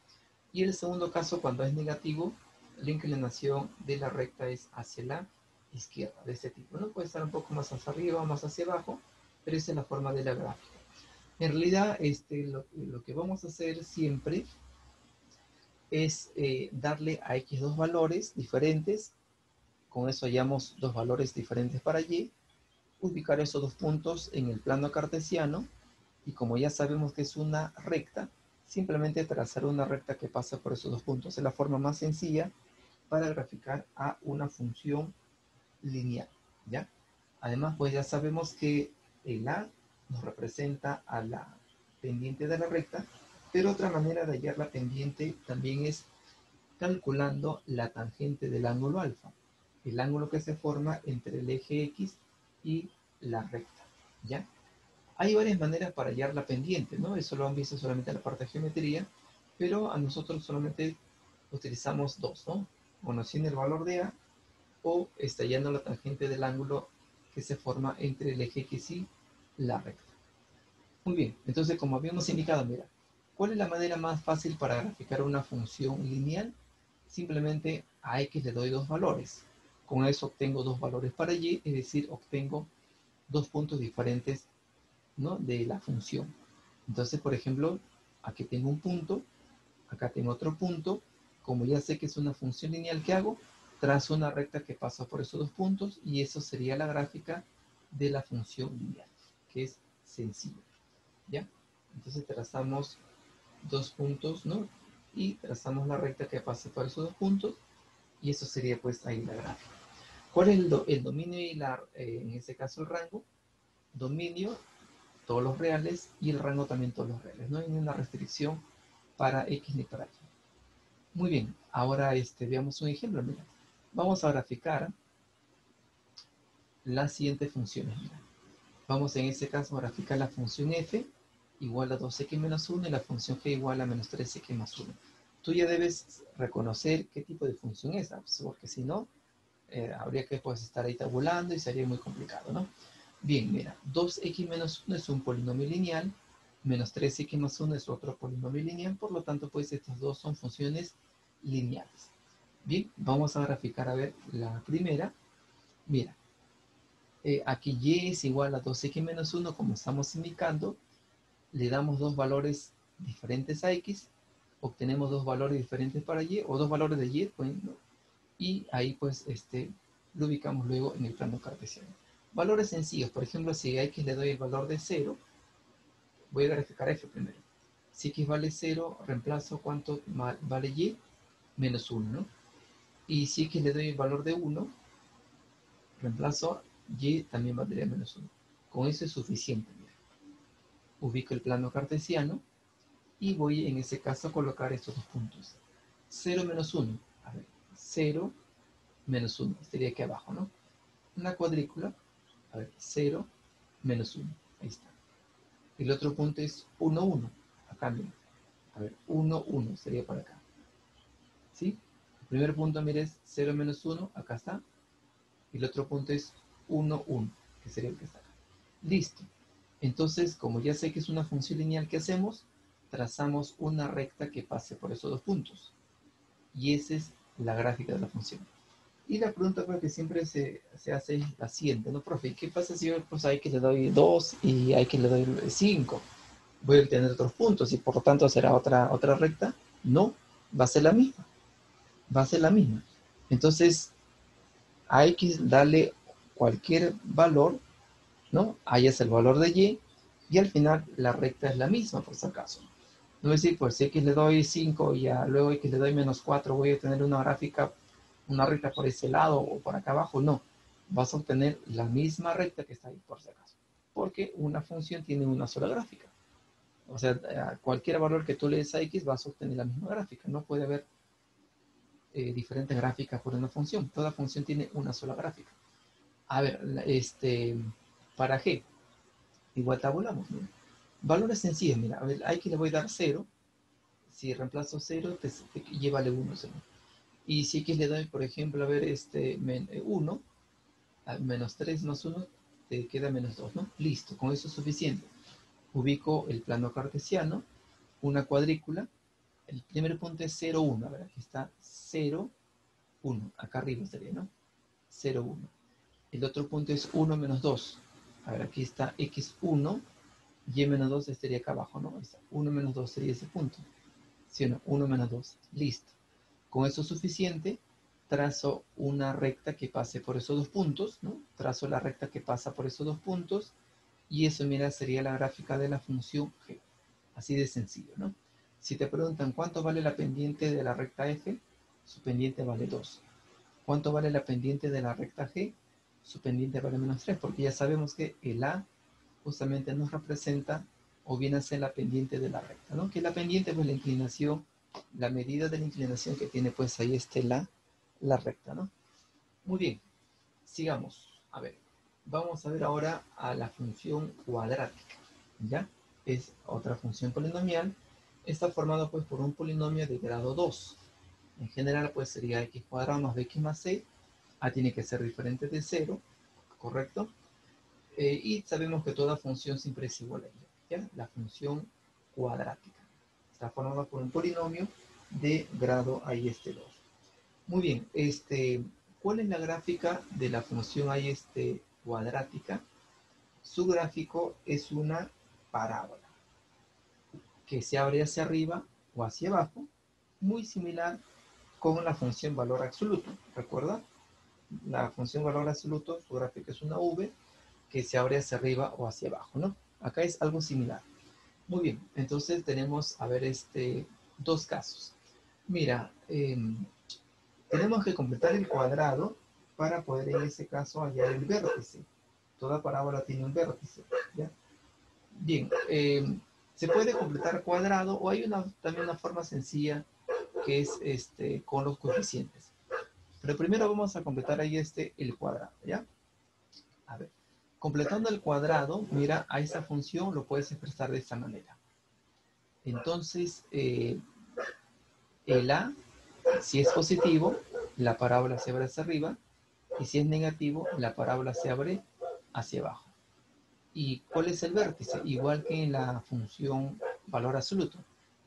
Y el segundo caso, cuando es negativo, la inclinación de la recta es hacia la izquierda, de este tipo. No puede estar un poco más hacia arriba o más hacia abajo, pero esa es la forma de la gráfica. En realidad, lo que vamos a hacer siempre es darle a x dos valores diferentes. Con eso hallamos dos valores diferentes para y. Ubicar esos dos puntos en el plano cartesiano. Y como ya sabemos que es una recta, simplemente trazar una recta que pasa por esos dos puntos. Es la forma más sencilla para graficar a una función lineal, ¿ya? Además, pues ya sabemos que el A nos representa a la pendiente de la recta, pero otra manera de hallar la pendiente también es calculando la tangente del ángulo alfa, el ángulo que se forma entre el eje X y la recta, ¿ya? Hay varias maneras para hallar la pendiente, ¿no? Eso lo han visto solamente en la parte de geometría, pero a nosotros solamente utilizamos dos, ¿no? Conociendo el valor de A o hallando la tangente del ángulo que se forma entre el eje X y la recta. Muy bien, entonces como habíamos indicado, mira, ¿cuál es la manera más fácil para graficar una función lineal? Simplemente a x le doy dos valores. Con eso obtengo dos valores para y, es decir, obtengo dos puntos diferentes, ¿no? De la función. Entonces, por ejemplo, aquí tengo un punto, acá tengo otro punto. Como ya sé que es una función lineal, ¿qué hago? Trazo una recta que pasa por esos dos puntos y eso sería la gráfica de la función lineal, que es sencillo, ¿ya? Entonces trazamos dos puntos, ¿no? Y trazamos la recta que pasa por esos dos puntos y eso sería pues ahí la gráfica. ¿Cuál es el dominio y en este caso el rango? Dominio, todos los reales, y el rango también todos los reales. No hay ninguna restricción para X ni para Y. Muy bien, ahora veamos un ejemplo. Mira. Vamos a graficar las siguientes funciones. Mira. Vamos en este caso a graficar la función f igual a 2x menos 1 y la función g igual a menos 3x más 1. Tú ya debes reconocer qué tipo de función es, porque si no, habría que pues, estar ahí tabulando y sería muy complicado, ¿no? Bien, mira, 2x menos 1 es un polinomio lineal, menos 3x más 1 es otro polinomio lineal, por lo tanto, pues estas dos son funciones lineales. Bien, vamos a graficar a ver la primera. Mira, aquí y es igual a 2x menos 1, como estamos indicando, le damos dos valores diferentes a x, obtenemos dos valores diferentes para y, o dos valores de y, pues, ¿no? Y ahí pues lo ubicamos luego en el plano cartesiano. Valores sencillos, por ejemplo, si a x le doy el valor de 0, voy a graficar f primero. Si x vale 0, reemplazo cuánto vale y, menos 1, ¿no? Y si x le doy el valor de 1, reemplazo y también valdría menos 1. Con eso es suficiente. Mira. Ubico el plano cartesiano y voy en ese caso a colocar estos dos puntos. 0 menos 1. A ver, 0 menos 1. Estaría aquí abajo, ¿no? Una cuadrícula. A ver, 0 menos 1. Ahí está. El otro punto es 1, 1. Acá, mira. A ver, 1, 1. Sería para acá. ¿Sí? El primer punto, mire, es 0 menos 1. Acá está. Y el otro punto es 1, 1. Que sería el que está acá. Listo. Entonces, como ya sé que es una función lineal, ¿qué hacemos? Trazamos una recta que pase por esos dos puntos. Y esa es la gráfica de la función. Y la pregunta que siempre se hace es la siguiente, ¿no, profe? ¿Qué pasa si yo pues, a X le doy 2 y a X le doy 5? ¿Voy a obtener otros puntos y por lo tanto será otra recta? No, va a ser la misma. Va a ser la misma. Entonces, a X darle cualquier valor, ¿no? Ahí es el valor de y al final la recta es la misma, por si acaso. No es decir, pues si X le doy 5 y luego X le doy menos 4, voy a tener una recta por ese lado o por acá abajo. No, vas a obtener la misma recta que está ahí, por si acaso. Porque una función tiene una sola gráfica. O sea, a cualquier valor que tú le des a X vas a obtener la misma gráfica. No puede haber diferentes gráficas por una función. Toda función tiene una sola gráfica. A ver, para G, igual tabulamos. Mira. Valores sencillos, mira, a ver, a X le voy a dar 0. Si reemplazo 0, llévale 1, 0. Y si X le doy, por ejemplo, a ver, 1, menos 3 más 1, te queda menos 2, ¿no? Listo, con eso es suficiente. Ubico el plano cartesiano, una cuadrícula. El primer punto es 0, 1. A ver, aquí está 0, 1. Acá arriba sería, ¿no? 0, 1. El otro punto es 1 menos 2. A ver, aquí está x1, y menos 2 estaría acá abajo, ¿no? Ahí está. 1 menos 2 sería ese punto. ¿Sí o no? 1 menos 2. Listo. Con eso es suficiente. Trazo una recta que pase por esos dos puntos, ¿no? Trazo la recta que pasa por esos dos puntos. Y eso, mira, sería la gráfica de la función g. Así de sencillo, ¿no? Si te preguntan cuánto vale la pendiente de la recta f, su pendiente vale 2. ¿Cuánto vale la pendiente de la recta g? Su pendiente vale menos 3, porque ya sabemos que el a justamente nos representa o viene a ser la pendiente de la recta, ¿no? Que la pendiente pues la inclinación, la medida de la inclinación que tiene pues ahí la recta, ¿no? Muy bien, sigamos. A ver, vamos a ver ahora a la función cuadrática, ¿ya? Es otra función polinomial. Está formado pues por un polinomio de grado 2. En general pues sería x cuadrado más bx más c. A tiene que ser diferente de 0, ¿correcto? Y sabemos que toda función siempre es igual a ella, ¿ya? La función cuadrática. Está formada por un polinomio de grado ahí 2. Muy bien, ¿cuál es la gráfica de la función ahí cuadrática? Su gráfico es una parábola que se abre hacia arriba o hacia abajo, muy similar con la función valor absoluto. ¿Recuerda? La función valor absoluto, su gráfico es una V que se abre hacia arriba o hacia abajo, ¿no? Acá es algo similar. Muy bien, entonces tenemos, a ver, dos casos. Mira, tenemos que completar el cuadrado para poder en ese caso hallar el vértice. Toda parábola tiene un vértice, ¿ya? Bien, se puede completar cuadrado o hay también una forma sencilla que es con los coeficientes. Pero primero vamos a completar ahí el cuadrado, ¿ya? A ver, completando el cuadrado, mira, a esa función lo puedes expresar de esta manera. Entonces, el A, si es positivo, la parábola se abre hacia arriba, y si es negativo, la parábola se abre hacia abajo. ¿Y cuál es el vértice? Igual que en la función valor absoluto.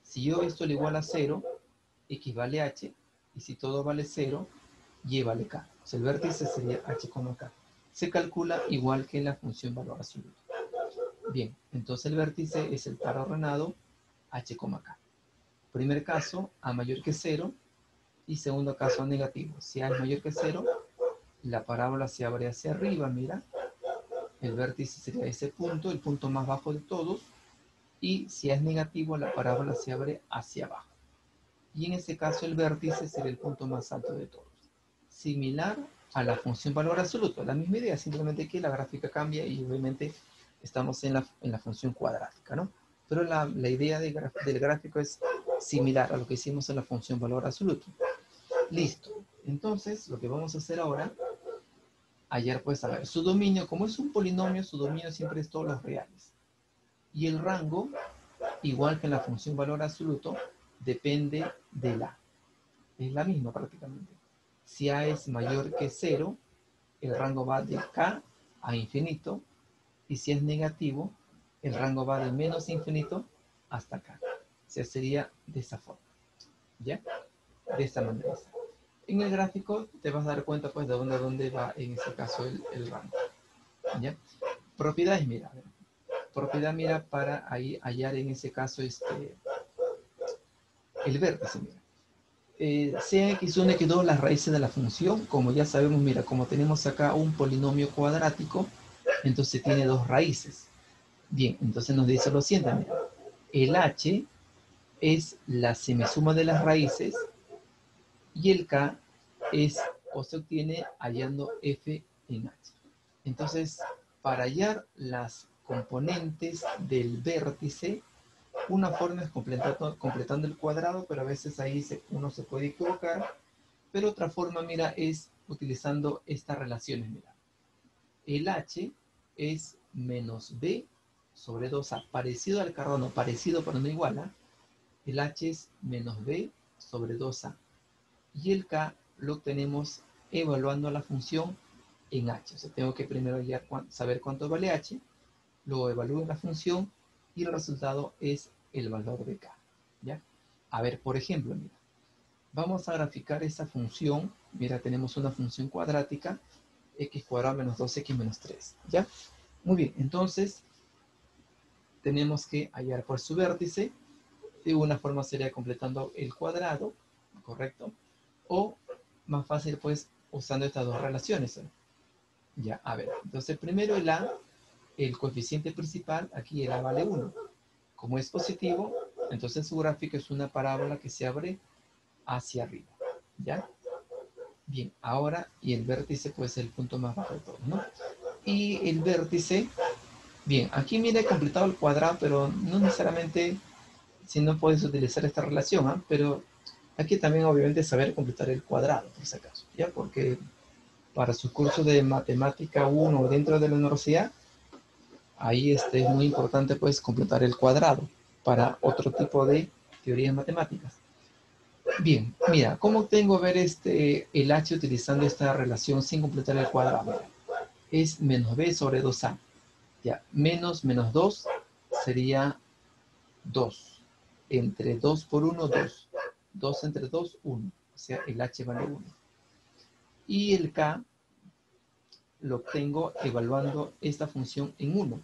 Si yo esto le igual a 0, x vale h, y si todo vale 0, y vale k. O sea, el vértice sería h, k. Se calcula igual que en la función valor absoluto. Bien, entonces el vértice es el par ordenado h, k. Primer caso, a mayor que 0, y segundo caso, negativo. Si a es mayor que 0, la parábola se abre hacia arriba, mira. El vértice sería ese punto, el punto más bajo de todos. Y si es negativo, la parábola se abre hacia abajo. Y en ese caso, el vértice sería el punto más alto de todos. Similar a la función valor absoluto. La misma idea, simplemente que la gráfica cambia y obviamente estamos en la función cuadrática, ¿no? Pero la idea del gráfico es similar a lo que hicimos en la función valor absoluto. Listo. Entonces, lo que vamos a hacer ahora, hallar, pues, a ver, su dominio, como es un polinomio, su dominio siempre es todos los reales. Y el rango, igual que en la función valor absoluto, depende de la. Es la misma prácticamente. Si A es mayor que 0, el rango va de K a infinito. Y si es negativo, el rango va de menos infinito hasta K. O sea, sería de esa forma. ¿Ya? De esta manera. En el gráfico te vas a dar cuenta pues de dónde va en este caso el rango. ¿Ya? Propiedades, mira. Propiedad, mira, para ahí hallar en ese caso el vértice, mira. Sea x1, x2 las raíces de la función, como ya sabemos, mira, como tenemos acá un polinomio cuadrático, entonces tiene dos raíces. Bien, entonces nos dice lo siguiente, mira. El h es la semisuma de las raíces y el k es o se obtiene hallando f en h. Entonces, para hallar las componentes del vértice, una forma es completando el cuadrado, pero a veces ahí uno se puede equivocar. Pero otra forma, mira, es utilizando estas relaciones, mira. El h es menos b sobre 2a, parecido al carbono, parecido pero no igual, ¿eh? El h es menos b sobre 2a. Y el k lo obtenemos evaluando la función en h. O sea, tengo que primero ya saber cuánto vale h, luego evalúo la función y el resultado es el valor de k. ¿Ya? A ver, por ejemplo, mira, vamos a graficar esa función. Mira, tenemos una función cuadrática, x cuadrado menos 2x menos 3. ¿Ya? Muy bien, entonces tenemos que hallar por su vértice. De una forma sería completando el cuadrado, ¿correcto? O más fácil, pues, usando estas dos relaciones. Ya, a ver, entonces primero el a, el coeficiente principal, aquí el a vale 1. Como es positivo, entonces su gráfico es una parábola que se abre hacia arriba. ¿Ya? Bien, ahora, y el vértice, pues, el punto más bajo de todo, ¿no? Y el vértice, bien, aquí mira, he completado el cuadrado, pero no necesariamente, si no puedes utilizar esta relación, ¿eh? Pero hay que también, obviamente, saber completar el cuadrado, por si acaso, ¿ya? Porque para sus cursos de matemática 1 dentro de la universidad, ahí es muy importante, pues, completar el cuadrado para otro tipo de teorías matemáticas. Bien, mira, ¿cómo obtengo ver el h utilizando esta relación sin completar el cuadrado? Es menos b sobre 2a. Ya, menos 2 sería 2. Entre 2 por 1, 2. 2 entre 2, 1. O sea, el h vale 1. Y el k lo obtengo evaluando esta función en 1.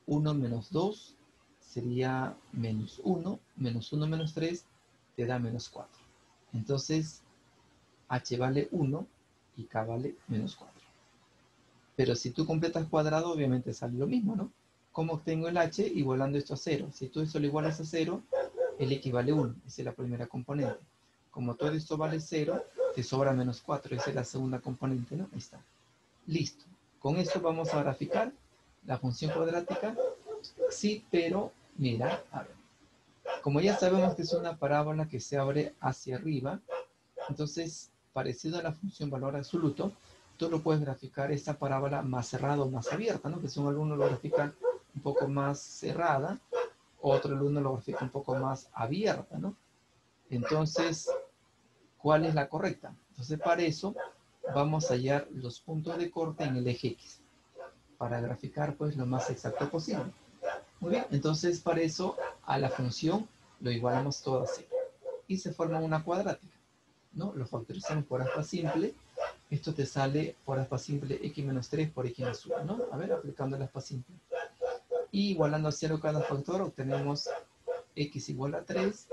1 menos 2 sería menos 1. Menos 1 menos 3 te da menos 4. Entonces, h vale 1 y k vale menos 4. Pero si tú completas cuadrado, obviamente sale lo mismo, ¿no? ¿Cómo obtengo el h? Igualando esto a 0. Si tú esto lo igualas a 0, el x vale 1. Esa es la primera componente. Como todo esto vale 0, te sobra menos 4. Esa es la segunda componente, ¿no? Ahí está. Listo. Con esto vamos a graficar la función cuadrática. Sí, pero mira, a ver. Como ya sabemos que es una parábola que se abre hacia arriba, entonces, parecido a la función valor absoluto, tú lo puedes graficar esta parábola más cerrada o más abierta, ¿no? Que si un alumno lo grafica un poco más cerrada, otro alumno lo grafica un poco más abierta, ¿no? Entonces, ¿cuál es la correcta? Entonces, para eso vamos a hallar los puntos de corte en el eje X, para graficar pues lo más exacto posible. Muy bien, entonces para eso a la función lo igualamos todo así. Y se forma una cuadrática, ¿no? Lo factorizamos por aspa simple. Esto te sale por aspa simple x menos 3 por x más 1, ¿no? A ver, aplicando el aspa simple. Y igualando a 0 cada factor, obtenemos x igual a 3.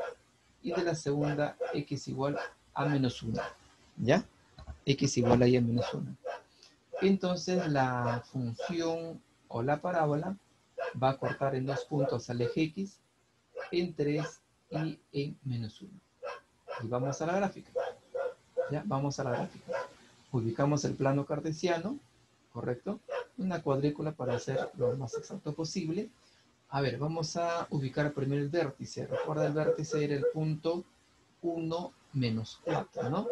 Y de la segunda, x igual a menos 1. ¿Ya? X igual a y a menos 1. Entonces la función o la parábola va a cortar en 2 puntos al eje X, en 3 y en menos 1. Y vamos a la gráfica. Ya, vamos a la gráfica. Ubicamos el plano cartesiano, ¿correcto? Una cuadrícula para hacer lo más exacto posible. A ver, vamos a ubicar primero el vértice. Recuerda, el vértice era el punto 1 menos 4, ¿no?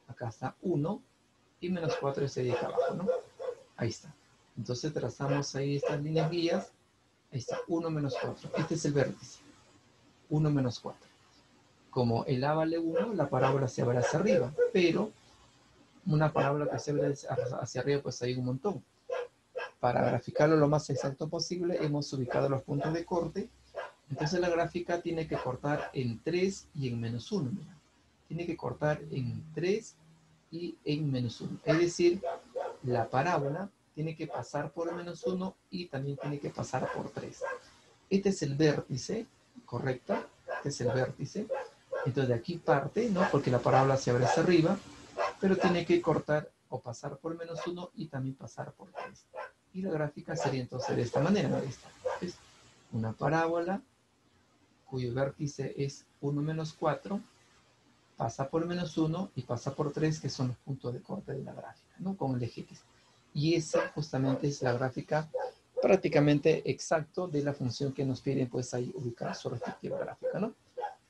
Acá está 1 y menos 4 sería acá abajo, ¿no? Ahí está. Entonces trazamos ahí estas líneas guías. Ahí está, 1 menos 4. Este es el vértice. 1 menos 4. Como el A vale 1, la parábola se abre hacia arriba, pero una parábola que se abre hacia arriba, pues hay un montón. Para graficarlo lo más exacto posible, hemos ubicado los puntos de corte. Entonces la gráfica tiene que cortar en 3 y en menos 1. Mira. Tiene que cortar en 3 y en menos 1. Es decir, la parábola tiene que pasar por menos 1 y también tiene que pasar por 3. Este es el vértice, ¿correcto? Este es el vértice. Entonces de aquí parte, ¿no? Porque la parábola se abre hacia arriba, pero tiene que cortar o pasar por menos 1 y también pasar por 3. Y la gráfica sería entonces de esta manera, ¿no? Es una parábola cuyo vértice es 1 menos 4, pasa por menos 1 y pasa por 3, que son los puntos de corte de la gráfica, ¿no? Con el eje X. Y esa justamente es la gráfica prácticamente exacto de la función que nos piden, pues ahí ubicar su respectiva gráfica, ¿no?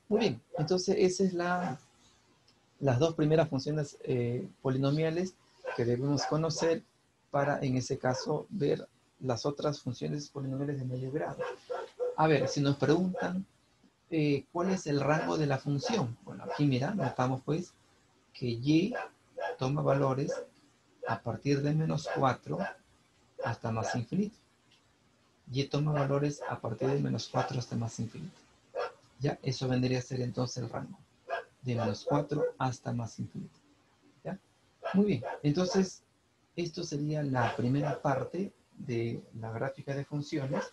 Muy bien, entonces esas es las dos primeras funciones polinomiales que debemos conocer para, en ese caso, ver las otras funciones polinomiales de medio grado. A ver, si nos preguntan ¿cuál es el rango de la función? Bueno, aquí mira, notamos pues que y toma valores a partir de menos 4 hasta más infinito. Y toma valores a partir de menos 4 hasta más infinito. Ya, eso vendría a ser entonces el rango. De menos 4 hasta más infinito. ¿Ya? Muy bien, entonces esto sería la primera parte de la gráfica de funciones.